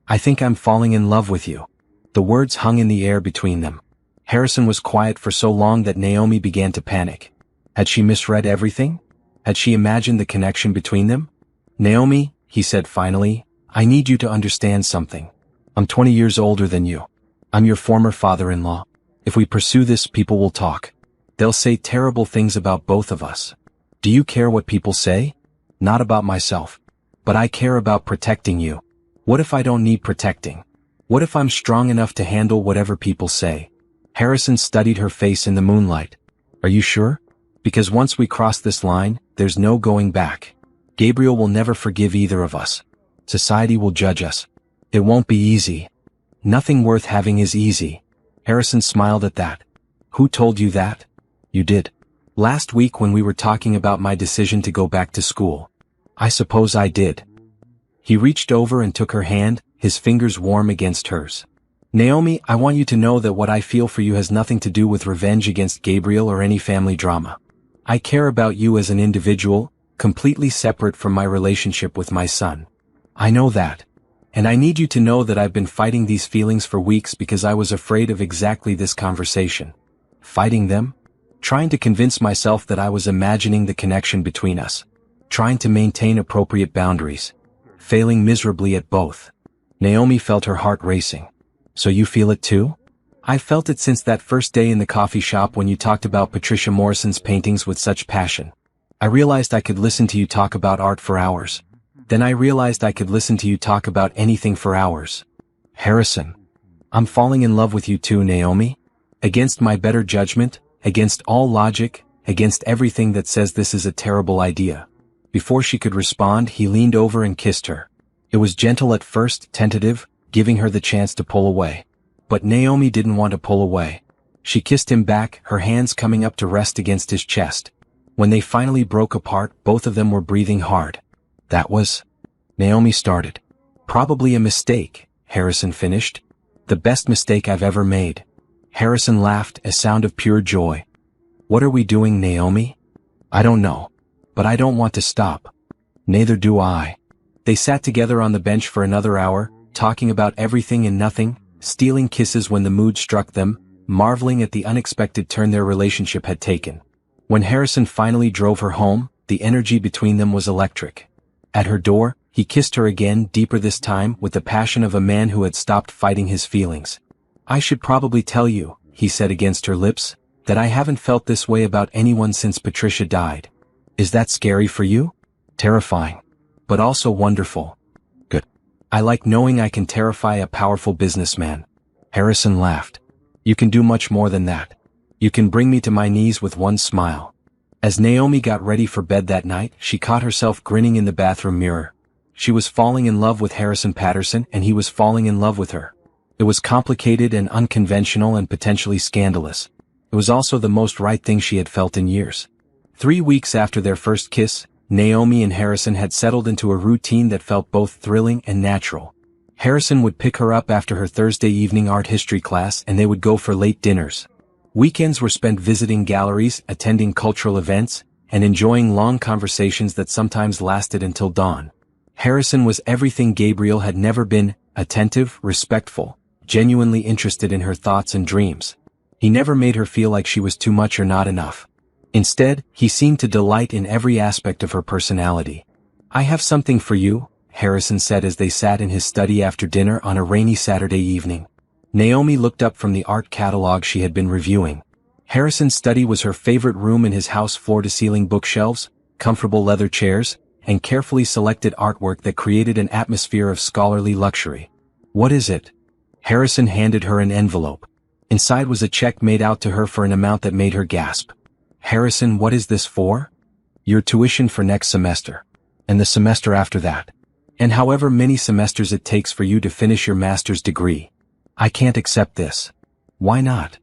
"I think I'm falling in love with you." The words hung in the air between them. Harrison was quiet for so long that Naomi began to panic. Had she misread everything? Had she imagined the connection between them? "Naomi," he said finally, "I need you to understand something. I'm 20 years older than you. I'm your former father-in-law. If we pursue this, people will talk. They'll say terrible things about both of us. Do you care what people say? Not about myself. But I care about protecting you. What if I don't need protecting? What if I'm strong enough to handle whatever people say?" Harrison studied her face in the moonlight. "Are you sure? Because once we cross this line, there's no going back. Gabriel will never forgive either of us. Society will judge us. It won't be easy. Nothing worth having is easy." Harrison smiled at that. "Who told you that?" You did. "Last week when we were talking about my decision to go back to school." "I suppose I did." He reached over and took her hand, his fingers warm against hers. "Naomi, I want you to know that what I feel for you has nothing to do with revenge against Gabriel or any family drama. I care about you as an individual, completely separate from my relationship with my son. I know that. And I need you to know that I've been fighting these feelings for weeks because I was afraid of exactly this conversation." Fighting them? Trying to convince myself that I was imagining the connection between us. Trying to maintain appropriate boundaries. Failing miserably at both. Naomi felt her heart racing. "So you feel it too?" "I felt it since that first day in the coffee shop when you talked about Patricia Morrison's paintings with such passion. I realized I could listen to you talk about art for hours. Then I realized I could listen to you talk about anything for hours." "Harrison, I'm falling in love with you too, Naomi. Against my better judgment, against all logic, against everything that says this is a terrible idea." Before she could respond, he leaned over and kissed her. It was gentle at first, tentative, giving her the chance to pull away. But Naomi didn't want to pull away. She kissed him back, her hands coming up to rest against his chest. When they finally broke apart, both of them were breathing hard. "That was..." Naomi started. "Probably a mistake," Harrison finished. "The best mistake I've ever made." Harrison laughed, a sound of pure joy. "What are we doing, Naomi?" "I don't know. But I don't want to stop." "Neither do I." They sat together on the bench for another hour, talking about everything and nothing, stealing kisses when the mood struck them, marveling at the unexpected turn their relationship had taken. When Harrison finally drove her home, the energy between them was electric. At her door, he kissed her again, deeper this time, with the passion of a man who had stopped fighting his feelings. "I should probably tell you," he said against her lips, "that I haven't felt this way about anyone since Patricia died." "Is that scary for you?" "Terrifying. But also wonderful." "Good. I like knowing I can terrify a powerful businessman." Harrison laughed. "You can do much more than that. You can bring me to my knees with one smile." As Naomi got ready for bed that night, she caught herself grinning in the bathroom mirror. She was falling in love with Harrison Patterson and he was falling in love with her. It was complicated and unconventional and potentially scandalous. It was also the most right thing she had felt in years. 3 weeks after their first kiss, Naomi and Harrison had settled into a routine that felt both thrilling and natural. Harrison would pick her up after her Thursday evening art history class and they would go for late dinners. Weekends were spent visiting galleries, attending cultural events, and enjoying long conversations that sometimes lasted until dawn. Harrison was everything Gabriel had never been: attentive, respectful, genuinely interested in her thoughts and dreams. He never made her feel like she was too much or not enough. Instead, he seemed to delight in every aspect of her personality. "I have something for you," Harrison said as they sat in his study after dinner on a rainy Saturday evening. Naomi looked up from the art catalog she had been reviewing. Harrison's study was her favorite room in his house: floor-to-ceiling bookshelves, comfortable leather chairs, and carefully selected artwork that created an atmosphere of scholarly luxury. "What is it?" Harrison handed her an envelope. Inside was a check made out to her for an amount that made her gasp. "Harrison, what is this for?" "Your tuition for next semester. And the semester after that. And however many semesters it takes for you to finish your master's degree." I can't accept this. Why not?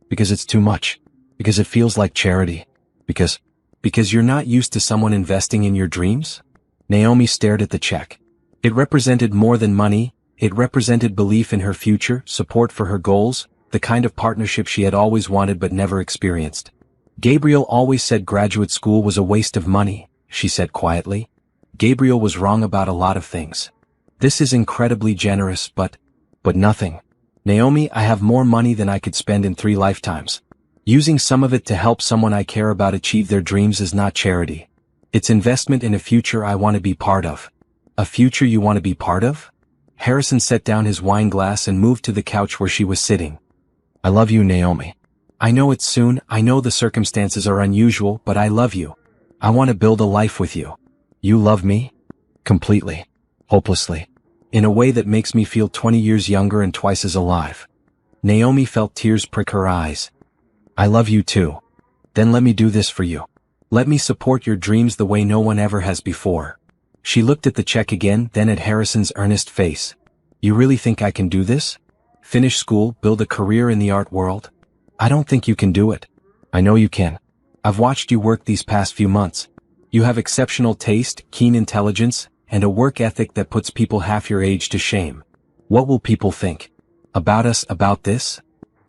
Because it's too much. Because it feels like charity. Because you're not used to someone investing in your dreams? Naomi stared at the check. It represented more than money. It represented belief in her future, support for her goals, the kind of partnership she had always wanted but never experienced. Gabriel always said graduate school was a waste of money, she said quietly. Gabriel was wrong about a lot of things. This is incredibly generous, but nothing. Naomi, I have more money than I could spend in 3 lifetimes. Using some of it to help someone I care about achieve their dreams is not charity. It's investment in a future I want to be part of. A future you want to be part of? Harrison set down his wine glass and moved to the couch where she was sitting. I love you, Naomi. I know it's soon, I know the circumstances are unusual, but I love you. I want to build a life with you. You love me? Completely. Hopelessly. In a way that makes me feel 20 years younger and twice as alive. Naomi felt tears prick her eyes. I love you too. Then let me do this for you. Let me support your dreams the way no one ever has before. She looked at the check again, then at Harrison's earnest face. You really think I can do this? Finish school, build a career in the art world? I don't think you can do it. I know you can. I've watched you work these past few months. You have exceptional taste, keen intelligence, and a work ethic that puts people half your age to shame. What will people think? About us, about this?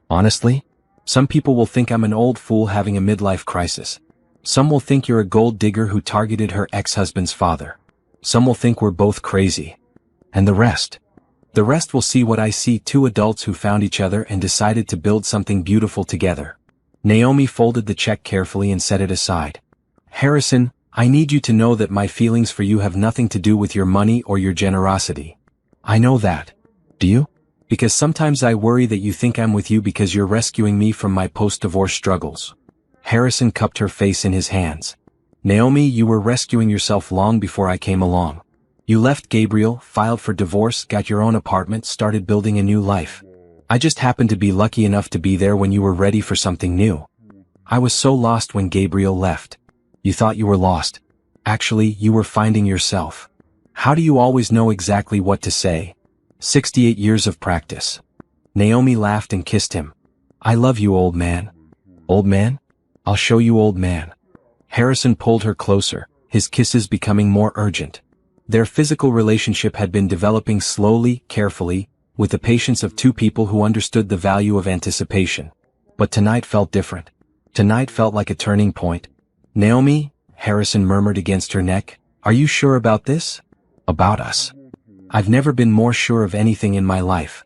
Honestly? Some people will think I'm an old fool having a midlife crisis. Some will think you're a gold digger who targeted her ex-husband's father. Some will think we're both crazy. And the rest? The rest will see what I see: 2 adults who found each other and decided to build something beautiful together. Naomi folded the check carefully and set it aside. Harrison, I need you to know that my feelings for you have nothing to do with your money or your generosity. I know that. Do you? Because sometimes I worry that you think I'm with you because you're rescuing me from my post-divorce struggles. Harrison cupped her face in his hands. Naomi, you were rescuing yourself long before I came along. You left Gabriel, filed for divorce, got your own apartment, started building a new life. I just happened to be lucky enough to be there when you were ready for something new. I was so lost when Gabriel left. You thought you were lost. Actually, you were finding yourself. How do you always know exactly what to say? 68 years of practice. Naomi laughed and kissed him. I love you, old man. Old man? I'll show you, old man. Harrison pulled her closer, his kisses becoming more urgent. Their physical relationship had been developing slowly, carefully, with the patience of 2 people who understood the value of anticipation. But tonight felt different. Tonight felt like a turning point. Naomi, Harrison murmured against her neck, are you sure about this? About us. I've never been more sure of anything in my life.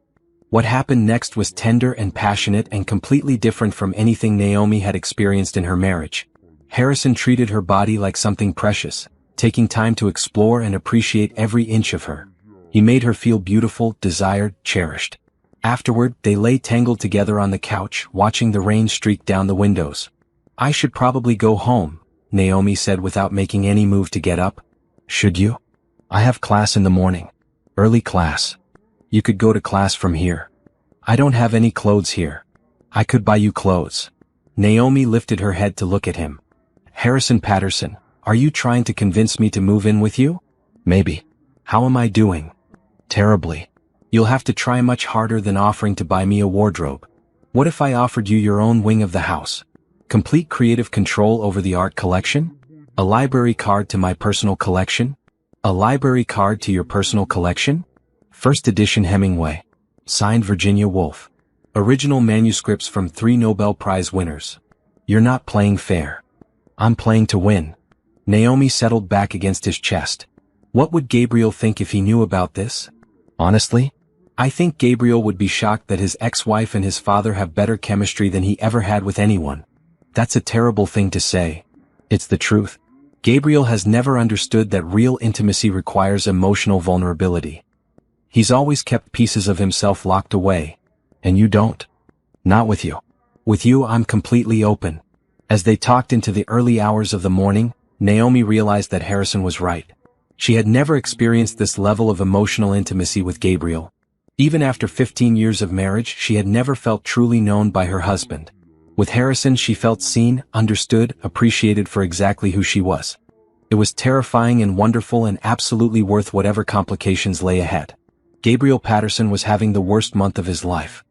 What happened next was tender and passionate and completely different from anything Naomi had experienced in her marriage. Harrison treated her body like something precious, taking time to explore and appreciate every inch of her. He made her feel beautiful, desired, cherished. Afterward, they lay tangled together on the couch, watching the rain streak down the windows. I should probably go home, Naomi said without making any move to get up. Should you? I have class in the morning. Early class. You could go to class from here. I don't have any clothes here. I could buy you clothes. Naomi lifted her head to look at him. Harrison Patterson, are you trying to convince me to move in with you? Maybe. How am I doing? Terribly. You'll have to try much harder than offering to buy me a wardrobe. What if I offered you your own wing of the house? Complete creative control over the art collection? A library card to my personal collection? A library card to your personal collection? First edition Hemingway. Signed Virginia Woolf. Original manuscripts from 3 Nobel Prize winners. You're not playing fair. I'm playing to win. Naomi settled back against his chest. What would Gabriel think if he knew about this? Honestly, I think Gabriel would be shocked that his ex-wife and his father have better chemistry than he ever had with anyone. That's a terrible thing to say. It's the truth. Gabriel has never understood that real intimacy requires emotional vulnerability. He's always kept pieces of himself locked away. And you don't. Not with you. With you, I'm completely open. As they talked into the early hours of the morning, Naomi realized that Harrison was right. She had never experienced this level of emotional intimacy with Gabriel. Even after 15 years of marriage, she had never felt truly known by her husband. With Harrison, she felt seen, understood, appreciated for exactly who she was. It was terrifying and wonderful and absolutely worth whatever complications lay ahead. Gabriel Patterson was having the worst month of his life.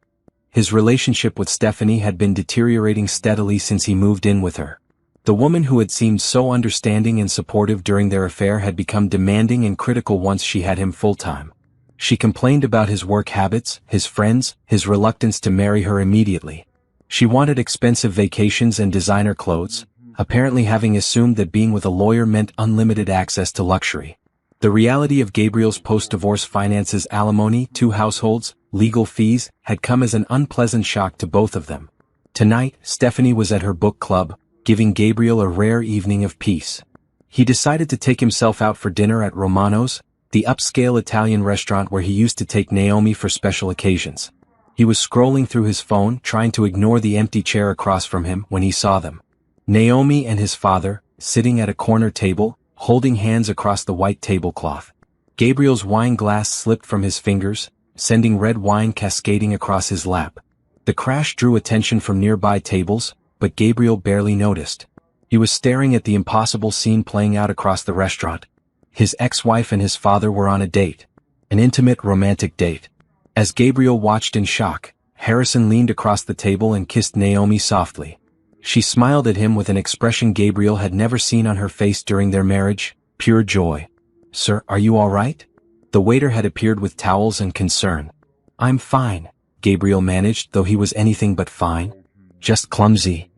His relationship with Stephanie had been deteriorating steadily since he moved in with her. The woman who had seemed so understanding and supportive during their affair had become demanding and critical once she had him full-time. She complained about his work habits, his friends, his reluctance to marry her immediately. She wanted expensive vacations and designer clothes, apparently having assumed that being with a lawyer meant unlimited access to luxury. The reality of Gabriel's post-divorce finances, alimony, 2 households, legal fees, had come as an unpleasant shock to both of them. Tonight, Stephanie was at her book club, giving Gabriel a rare evening of peace. He decided to take himself out for dinner at Romano's, the upscale Italian restaurant where he used to take Naomi for special occasions. He was scrolling through his phone, trying to ignore the empty chair across from him, when he saw them. Naomi and his father, sitting at a corner table, holding hands across the white tablecloth. Gabriel's wine glass slipped from his fingers, sending red wine cascading across his lap. The crash drew attention from nearby tables, but Gabriel barely noticed. He was staring at the impossible scene playing out across the restaurant. His ex-wife and his father were on a date. An intimate, romantic date. As Gabriel watched in shock, Harrison leaned across the table and kissed Naomi softly. She smiled at him with an expression Gabriel had never seen on her face during their marriage, pure joy. "Sir, are you all right?" The waiter had appeared with towels and concern. "I'm fine," Gabriel managed, though he was anything but fine. "Just clumsy."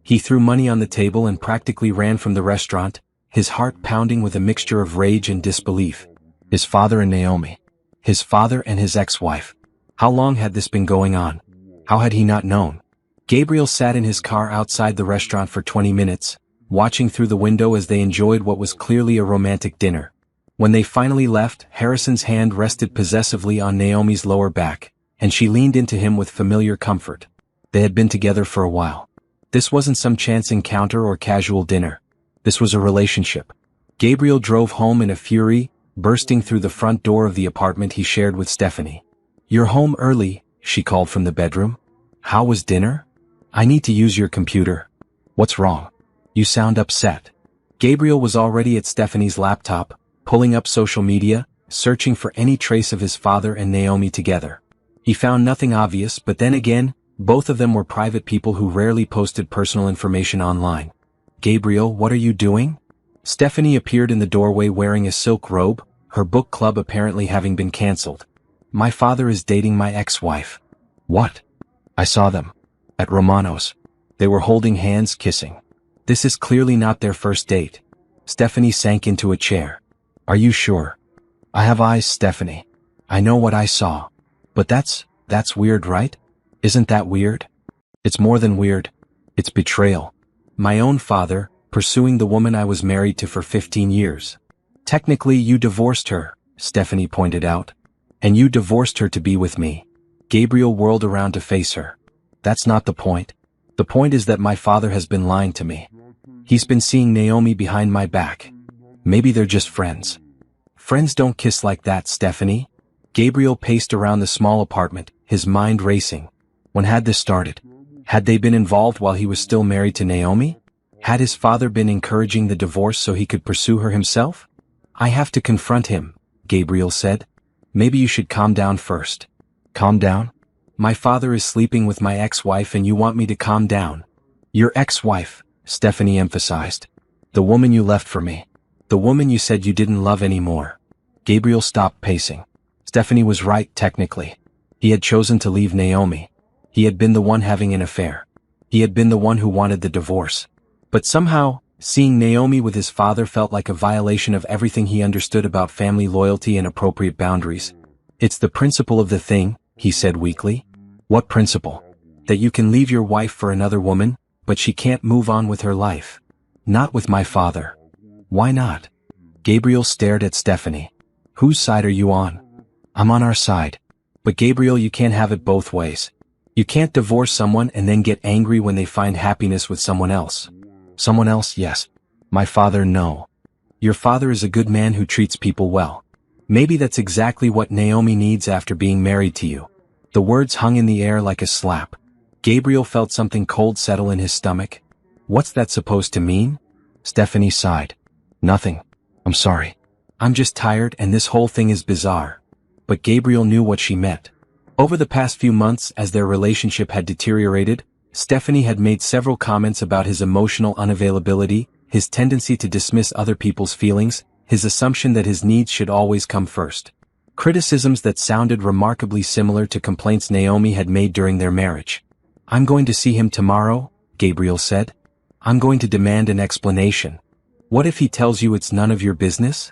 He threw money on the table and practically ran from the restaurant, his heart pounding with a mixture of rage and disbelief. His father and Naomi. His father and his ex-wife. How long had this been going on? How had he not known? Gabriel sat in his car outside the restaurant for 20 minutes, watching through the window as they enjoyed what was clearly a romantic dinner. When they finally left, Harrison's hand rested possessively on Naomi's lower back, and she leaned into him with familiar comfort. They had been together for a while. This wasn't some chance encounter or casual dinner. This was a relationship. Gabriel drove home in a fury, bursting through the front door of the apartment he shared with Stephanie. "You're home early," she called from the bedroom. "How was dinner? I need to use your computer." "What's wrong? You sound upset." Gabriel was already at Stephanie's laptop, pulling up social media, searching for any trace of his father and Naomi together. He found nothing obvious, but then again, both of them were private people who rarely posted personal information online. "Gabriel, what are you doing?" Stephanie appeared in the doorway wearing a silk robe, her book club apparently having been cancelled. "My father is dating my ex-wife." "What?" "I saw them. At Romano's. They were holding hands, kissing. This is clearly not their first date." Stephanie sank into a chair. "Are you sure?" "I have eyes, Stephanie. I know what I saw. But that's weird, right? Isn't that weird?" "It's more than weird. It's betrayal. My own father, pursuing the woman I was married to for 15 years. Technically you divorced her," Stephanie pointed out. "And you divorced her to be with me." Gabriel whirled around to face her. "That's not the point. The point is that my father has been lying to me. He's been seeing Naomi behind my back. Maybe they're just friends." "Friends don't kiss like that, Stephanie." Gabriel paced around the small apartment, his mind racing. When had this started? Had they been involved while he was still married to Naomi? Had his father been encouraging the divorce so he could pursue her himself? "I have to confront him," Gabriel said. "Maybe you should calm down first." "Calm down?" "My father is sleeping with my ex-wife and you want me to calm down." "Your ex-wife," Stephanie emphasized. "The woman you left for me. The woman you said you didn't love anymore." Gabriel stopped pacing. Stephanie was right, technically. He had chosen to leave Naomi. He had been the one having an affair. He had been the one who wanted the divorce. But somehow, seeing Naomi with his father felt like a violation of everything he understood about family loyalty and appropriate boundaries. "It's the principle of the thing," he said weakly. "What principle?" "That you can leave your wife for another woman, but she can't move on with her life." "Not with my father." "Why not?" Gabriel stared at Stephanie. "Whose side are you on?" "I'm on our side." "But Gabriel, you can't have it both ways. You can't divorce someone and then get angry when they find happiness with someone else." "Someone else, yes. My father, no." "Your father is a good man who treats people well. Maybe that's exactly what Naomi needs after being married to you." The words hung in the air like a slap. Gabriel felt something cold settle in his stomach. "What's that supposed to mean?" Stephanie sighed. "Nothing. I'm sorry. I'm just tired and this whole thing is bizarre." but Gabriel knew what she meant. Over the past few months, as their relationship had deteriorated, Stephanie had made several comments about his emotional unavailability, his tendency to dismiss other people's feelings, his assumption that his needs should always come first. Criticisms that sounded remarkably similar to complaints Naomi had made during their marriage. "I'm going to see him tomorrow," Gabriel said. "I'm going to demand an explanation. What if he tells you it's none of your business?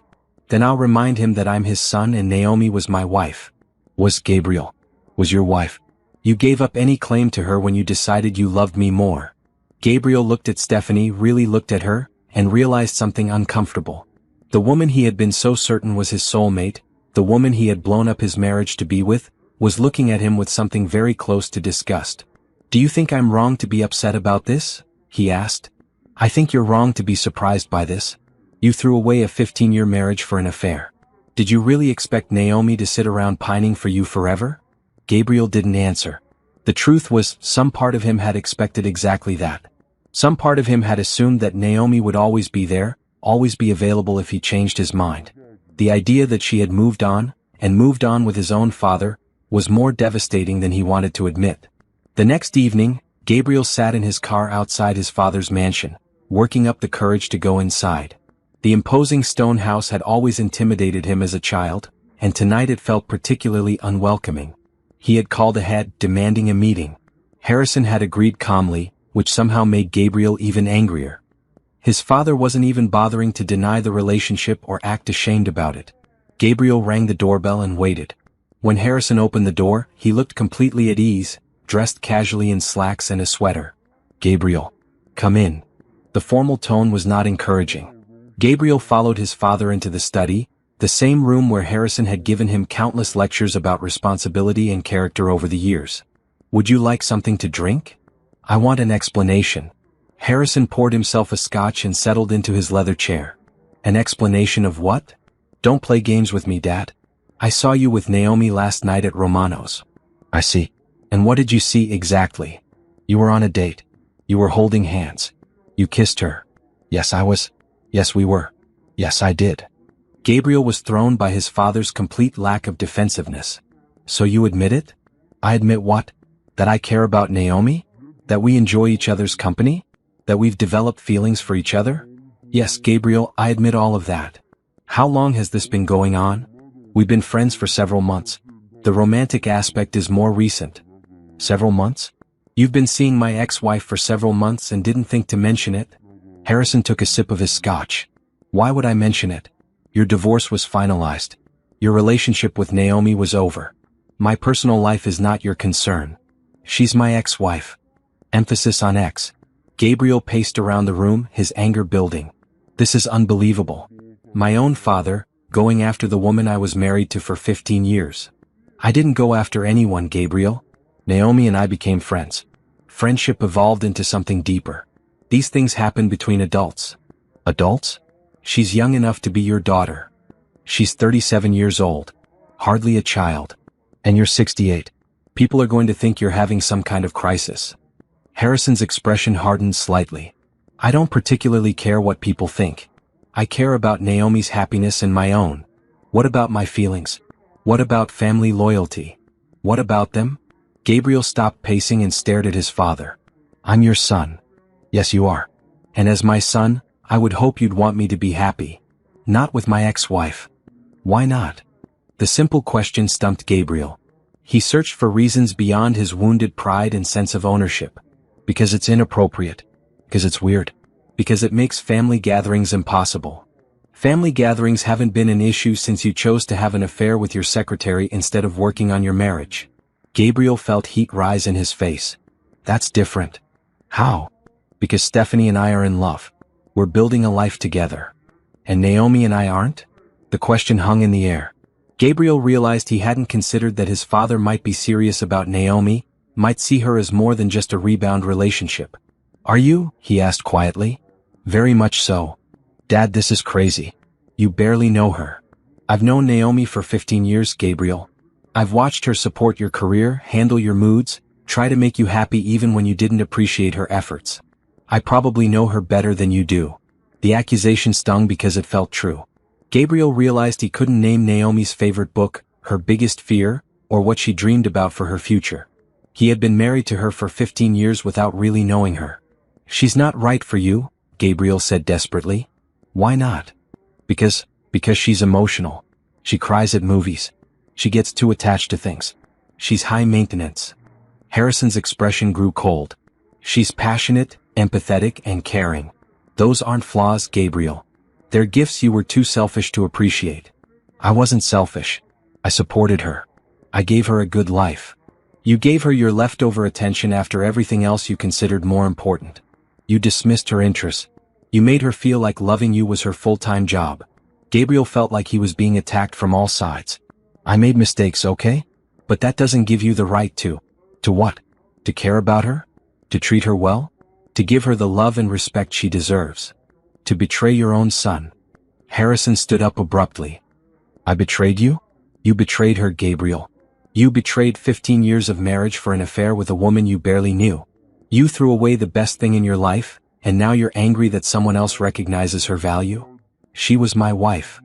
Then I'll remind him that I'm his son and Naomi was my wife." "Was Gabriel? Was your wife? You gave up any claim to her when you decided you loved me more." Gabriel looked at Stephanie, really looked at her, and realized something uncomfortable. The woman he had been so certain was his soulmate, the woman he had blown up his marriage to be with, was looking at him with something very close to disgust. "Do you think I'm wrong to be upset about this?" he asked. "I think you're wrong to be surprised by this. You threw away a 15-year marriage for an affair. Did you really expect Naomi to sit around pining for you forever?" Gabriel didn't answer. The truth was, some part of him had expected exactly that. Some part of him had assumed that Naomi would always be there, always be available if he changed his mind. The idea that she had moved on, and moved on with his own father, was more devastating than he wanted to admit. The next evening, Gabriel sat in his car outside his father's mansion, working up the courage to go inside. The imposing stone house had always intimidated him as a child, and tonight it felt particularly unwelcoming. He had called ahead, demanding a meeting. Harrison had agreed calmly, which somehow made Gabriel even angrier. His father wasn't even bothering to deny the relationship or act ashamed about it. Gabriel rang the doorbell and waited. When Harrison opened the door, he looked completely at ease, dressed casually in slacks and a sweater. "Gabriel, come in." The formal tone was not encouraging. Gabriel followed his father into the study, the same room where Harrison had given him countless lectures about responsibility and character over the years. "Would you like something to drink?" "I want an explanation." Harrison poured himself a scotch and settled into his leather chair. "An explanation of what?" "Don't play games with me, Dad. I saw you with Naomi last night at Romano's." "I see. And what did you see exactly?" "You were on a date. You were holding hands. You kissed her." "Yes, I was. Yes, we were. Yes, I did." Gabriel was thrown by his father's complete lack of defensiveness. "So you admit it?" "I admit what? That I care about Naomi? That we enjoy each other's company? That we've developed feelings for each other?" "Yes, Gabriel, I admit all of that." "How long has this been going on?" "We've been friends for several months. The romantic aspect is more recent." "Several months? You've been seeing my ex-wife for several months and didn't think to mention it?" Harrison took a sip of his scotch. "Why would I mention it? Your divorce was finalized. Your relationship with Naomi was over. My personal life is not your concern. She's my ex-wife." Emphasis on ex. Gabriel paced around the room, his anger building. "This is unbelievable. My own father, going after the woman I was married to for 15 years. I didn't go after anyone, Gabriel. Naomi and I became friends. Friendship evolved into something deeper. These things happen between adults." "Adults?" "She's young enough to be your daughter. She's 37 years old. Hardly a child. And you're 68. People are going to think you're having some kind of crisis." Harrison's expression hardened slightly. "I don't particularly care what people think. I care about Naomi's happiness and my own. What about my feelings? What about family loyalty? What about them?" Gabriel stopped pacing and stared at his father. "I'm your son." "Yes, you are. And as my son, I would hope you'd want me to be happy. Not with my ex-wife." "Why not?" The simple question stumped Gabriel. He searched for reasons beyond his wounded pride and sense of ownership. "Because it's inappropriate. Because it's weird. Because it makes family gatherings impossible. Family gatherings haven't been an issue since you chose to have an affair with your secretary instead of working on your marriage." Gabriel felt heat rise in his face. "That's different." "How?" "Because Stephanie and I are in love. We're building a life together. And Naomi and I aren't?" The question hung in the air. Gabriel realized he hadn't considered that his father might be serious about Naomi, might see her as more than just a rebound relationship. "Are you?" he asked quietly. "Very much so." "Dad, this is crazy. You barely know her." "I've known Naomi for 15 years, Gabriel. I've watched her support your career, handle your moods, try to make you happy even when you didn't appreciate her efforts. I probably know her better than you do." The accusation stung because it felt true. Gabriel realized he couldn't name Naomi's favorite book, her biggest fear, or what she dreamed about for her future. He had been married to her for 15 years without really knowing her. "She's not right for you," Gabriel said desperately. "Why not?" Because she's emotional. She cries at movies. She gets too attached to things. She's high maintenance." Harrison's expression grew cold. "She's passionate, empathetic, and caring. Those aren't flaws, Gabriel. They're gifts you were too selfish to appreciate." "I wasn't selfish. I supported her. I gave her a good life." "You gave her your leftover attention after everything else you considered more important. You dismissed her interests. You made her feel like loving you was her full-time job." Gabriel felt like he was being attacked from all sides. "I made mistakes, okay? But that doesn't give you the right to what? To care about her? To treat her well? To give her the love and respect she deserves? To betray your own son?" Harrison stood up abruptly. "I betrayed you? You betrayed her, Gabriel. You betrayed 15 years of marriage for an affair with a woman you barely knew. You threw away the best thing in your life, and now you're angry that someone else recognizes her value? She was my wife.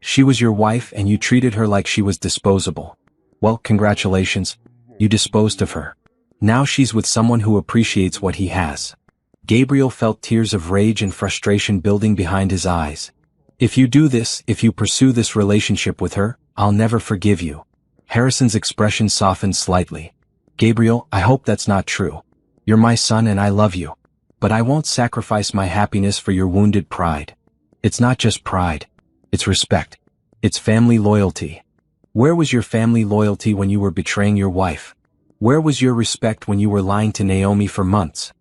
She was your wife, and you treated her like she was disposable. Well, congratulations. You disposed of her. Now she's with someone who appreciates what he has." Gabriel felt tears of rage and frustration building behind his eyes. "If you do this, if you pursue this relationship with her, I'll never forgive you." Harrison's expression softened slightly. "Gabriel, I hope that's not true. You're my son and I love you. But I won't sacrifice my happiness for your wounded pride. It's not just pride. It's respect. It's family loyalty. Where was your family loyalty when you were betraying your wife? Where was your respect when you were lying to Naomi for months?"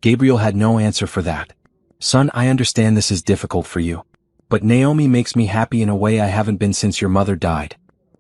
Gabriel had no answer for that. "Son, I understand this is difficult for you. But Naomi makes me happy in a way I haven't been since your mother died.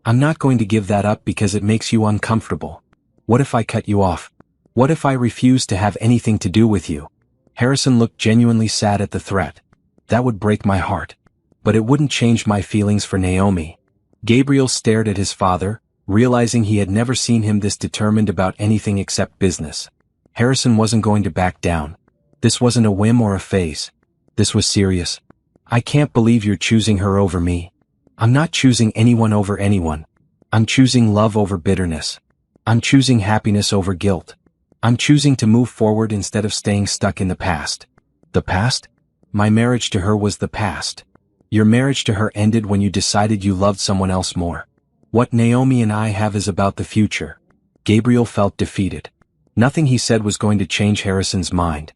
I'm not going to give that up because it makes you uncomfortable. What if I cut you off? What if I refuse to have anything to do with you?" Harrison looked genuinely sad at the threat. "That would break my heart. But it wouldn't change my feelings for Naomi." Gabriel stared at his father, realizing he had never seen him this determined about anything except business. Harrison wasn't going to back down. This wasn't a whim or a phase. This was serious. "I can't believe you're choosing her over me. I'm not choosing anyone over anyone. I'm choosing love over bitterness. I'm choosing happiness over guilt. I'm choosing to move forward instead of staying stuck in the past." "The past?" "My marriage to her was the past. Your marriage to her ended when you decided you loved someone else more. What Naomi and I have is about the future." Gabriel felt defeated. Nothing he said was going to change Harrison's mind.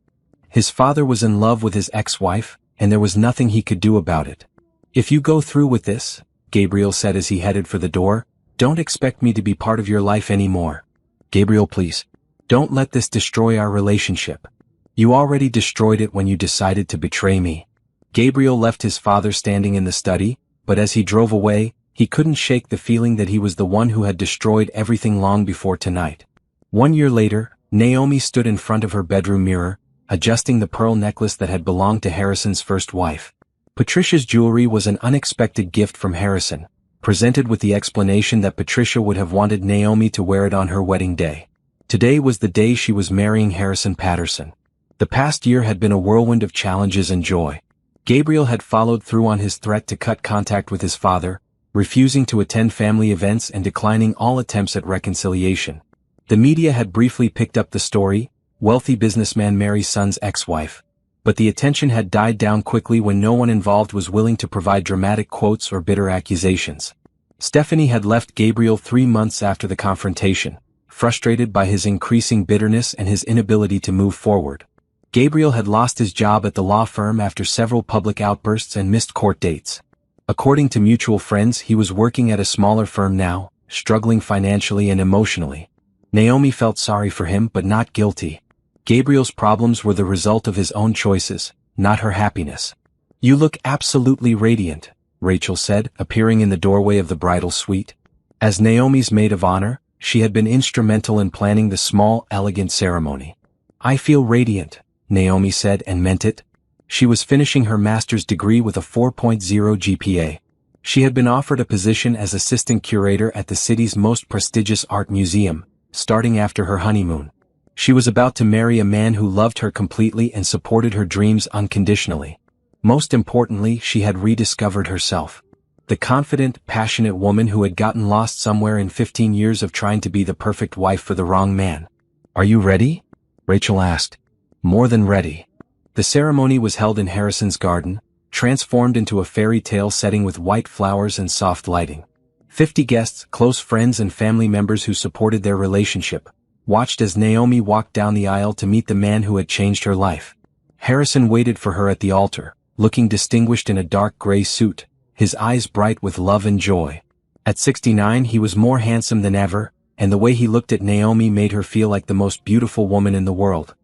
His father was in love with his ex-wife, and there was nothing he could do about it. "If you go through with this," Gabriel said as he headed for the door, "don't expect me to be part of your life anymore. Gabriel, please. Don't let this destroy our relationship. You already destroyed it when you decided to betray me." Gabriel left his father standing in the study, but as he drove away, he couldn't shake the feeling that he was the one who had destroyed everything long before tonight. 1 year later, Naomi stood in front of her bedroom mirror, adjusting the pearl necklace that had belonged to Harrison's first wife. Patricia's jewelry was an unexpected gift from Harrison, presented with the explanation that Patricia would have wanted Naomi to wear it on her wedding day. Today was the day she was marrying Harrison Patterson. The past year had been a whirlwind of challenges and joy. Gabriel had followed through on his threat to cut contact with his father, refusing to attend family events and declining all attempts at reconciliation. The media had briefly picked up the story, wealthy businessman marries son's ex-wife. But the attention had died down quickly when no one involved was willing to provide dramatic quotes or bitter accusations. Stephanie had left Gabriel 3 months after the confrontation, frustrated by his increasing bitterness and his inability to move forward. Gabriel had lost his job at the law firm after several public outbursts and missed court dates. According to mutual friends, he was working at a smaller firm now, struggling financially and emotionally. Naomi felt sorry for him but not guilty. Gabriel's problems were the result of his own choices, not her happiness. "You look absolutely radiant," Rachel said, appearing in the doorway of the bridal suite. As Naomi's maid of honor, she had been instrumental in planning the small, elegant ceremony. "I feel radiant," Naomi said, and meant it. She was finishing her master's degree with a 4.0 GPA. She had been offered a position as assistant curator at the city's most prestigious art museum, starting after her honeymoon. She was about to marry a man who loved her completely and supported her dreams unconditionally. Most importantly, she had rediscovered herself. The confident, passionate woman who had gotten lost somewhere in 15 years of trying to be the perfect wife for the wrong man. "Are you ready?" Rachel asked. More than ready. The ceremony was held in Harrison's garden, transformed into a fairy tale setting with white flowers and soft lighting. 50 guests, close friends and family members who supported their relationship, watched as Naomi walked down the aisle to meet the man who had changed her life. Harrison waited for her at the altar, looking distinguished in a dark gray suit, his eyes bright with love and joy. At 69 he was more handsome than ever, and the way he looked at Naomi made her feel like the most beautiful woman in the world.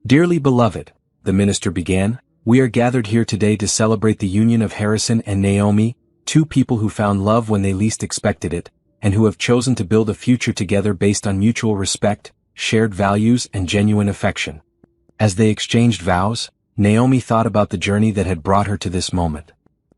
"Dearly beloved," the minister began, "we are gathered here today to celebrate the union of Harrison and Naomi, two people who found love when they least expected it, and who have chosen to build a future together based on mutual respect, shared values and genuine affection." As they exchanged vows, Naomi thought about the journey that had brought her to this moment.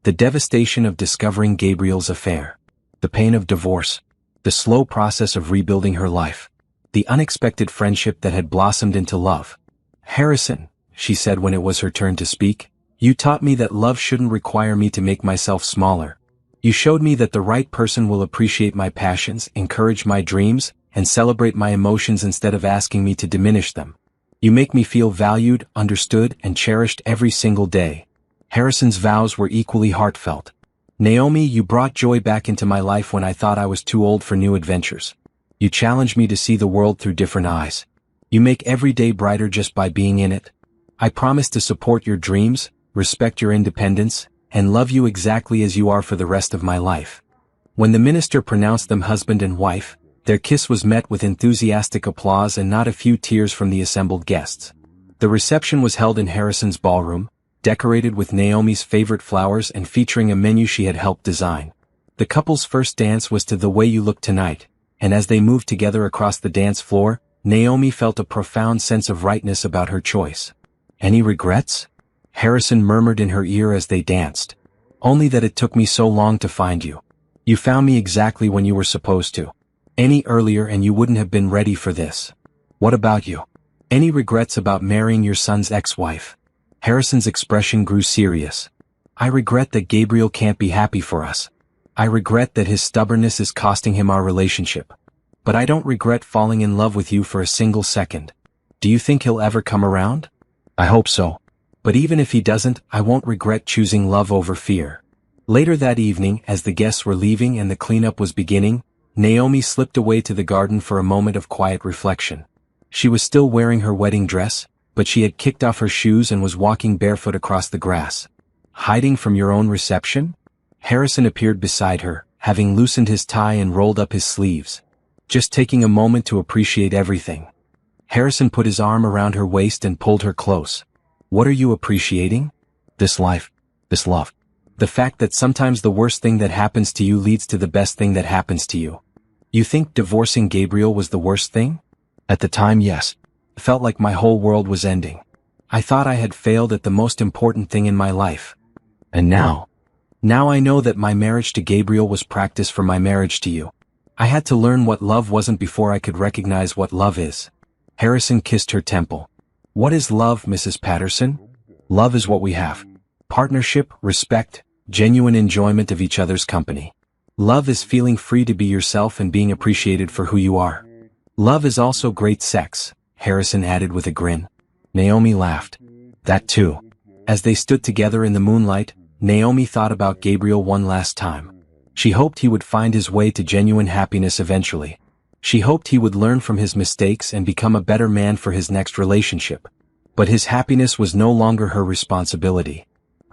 The devastation of discovering Gabriel's affair. The pain of divorce. The slow process of rebuilding her life. The unexpected friendship that had blossomed into love. "Harrison," she said when it was her turn to speak, "you taught me that love shouldn't require me to make myself smaller. You showed me that the right person will appreciate my passions, encourage my dreams, and celebrate my emotions instead of asking me to diminish them. You make me feel valued, understood, and cherished every single day." Harrison's vows were equally heartfelt. "Naomi, you brought joy back into my life when I thought I was too old for new adventures. You challenged me to see the world through different eyes. You make every day brighter just by being in it. I promise to support your dreams, respect your independence, and love you exactly as you are for the rest of my life." When the minister pronounced them husband and wife, their kiss was met with enthusiastic applause and not a few tears from the assembled guests. The reception was held in Harrison's ballroom, decorated with Naomi's favorite flowers and featuring a menu she had helped design. The couple's first dance was to "The Way You Look Tonight," and as they moved together across the dance floor, Naomi felt a profound sense of rightness about her choice. "Any regrets?" Harrison murmured in her ear as they danced. "Only that it took me so long to find you. You found me exactly when you were supposed to. Any earlier and you wouldn't have been ready for this. What about you? Any regrets about marrying your son's ex-wife?" Harrison's expression grew serious. "I regret that Gabriel can't be happy for us. I regret that his stubbornness is costing him our relationship. But I don't regret falling in love with you for a single second. Do you think he'll ever come around?" "I hope so. But even if he doesn't, I won't regret choosing love over fear." Later that evening, as the guests were leaving and the cleanup was beginning, Naomi slipped away to the garden for a moment of quiet reflection. She was still wearing her wedding dress, but she had kicked off her shoes and was walking barefoot across the grass. "Hiding from your own reception?" Harrison appeared beside her, having loosened his tie and rolled up his sleeves. "Just taking a moment to appreciate everything." Harrison put his arm around her waist and pulled her close. "What are you appreciating?" "This life. This love. The fact that sometimes the worst thing that happens to you leads to the best thing that happens to you." "You think divorcing Gabriel was the worst thing?" "At the time, yes. It felt like my whole world was ending. I thought I had failed at the most important thing in my life. And now? Now I know that my marriage to Gabriel was practice for my marriage to you. I had to learn what love wasn't before I could recognize what love is." Harrison kissed her temple. "What is love, Mrs. Patterson?" "Love is what we have. Partnership, respect, genuine enjoyment of each other's company. Love is feeling free to be yourself and being appreciated for who you are. Love is also great sex," Harrison added with a grin. Naomi laughed. "That too." As they stood together in the moonlight, Naomi thought about Gabriel one last time. She hoped he would find his way to genuine happiness eventually. She hoped he would learn from his mistakes and become a better man for his next relationship. But his happiness was no longer her responsibility.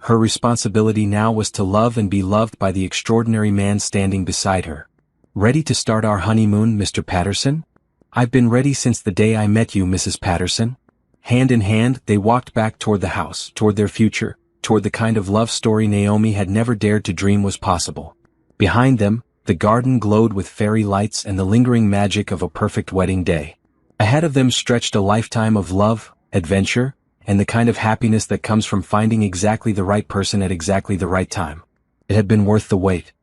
Her responsibility now was to love and be loved by the extraordinary man standing beside her. "Ready to start our honeymoon, Mr. Patterson?" "I've been ready since the day I met you, Mrs. Patterson." Hand in hand, they walked back toward the house, toward their future, toward the kind of love story Naomi had never dared to dream was possible. Behind them, the garden glowed with fairy lights and the lingering magic of a perfect wedding day. Ahead of them stretched a lifetime of love, adventure, and the kind of happiness that comes from finding exactly the right person at exactly the right time. It had been worth the wait.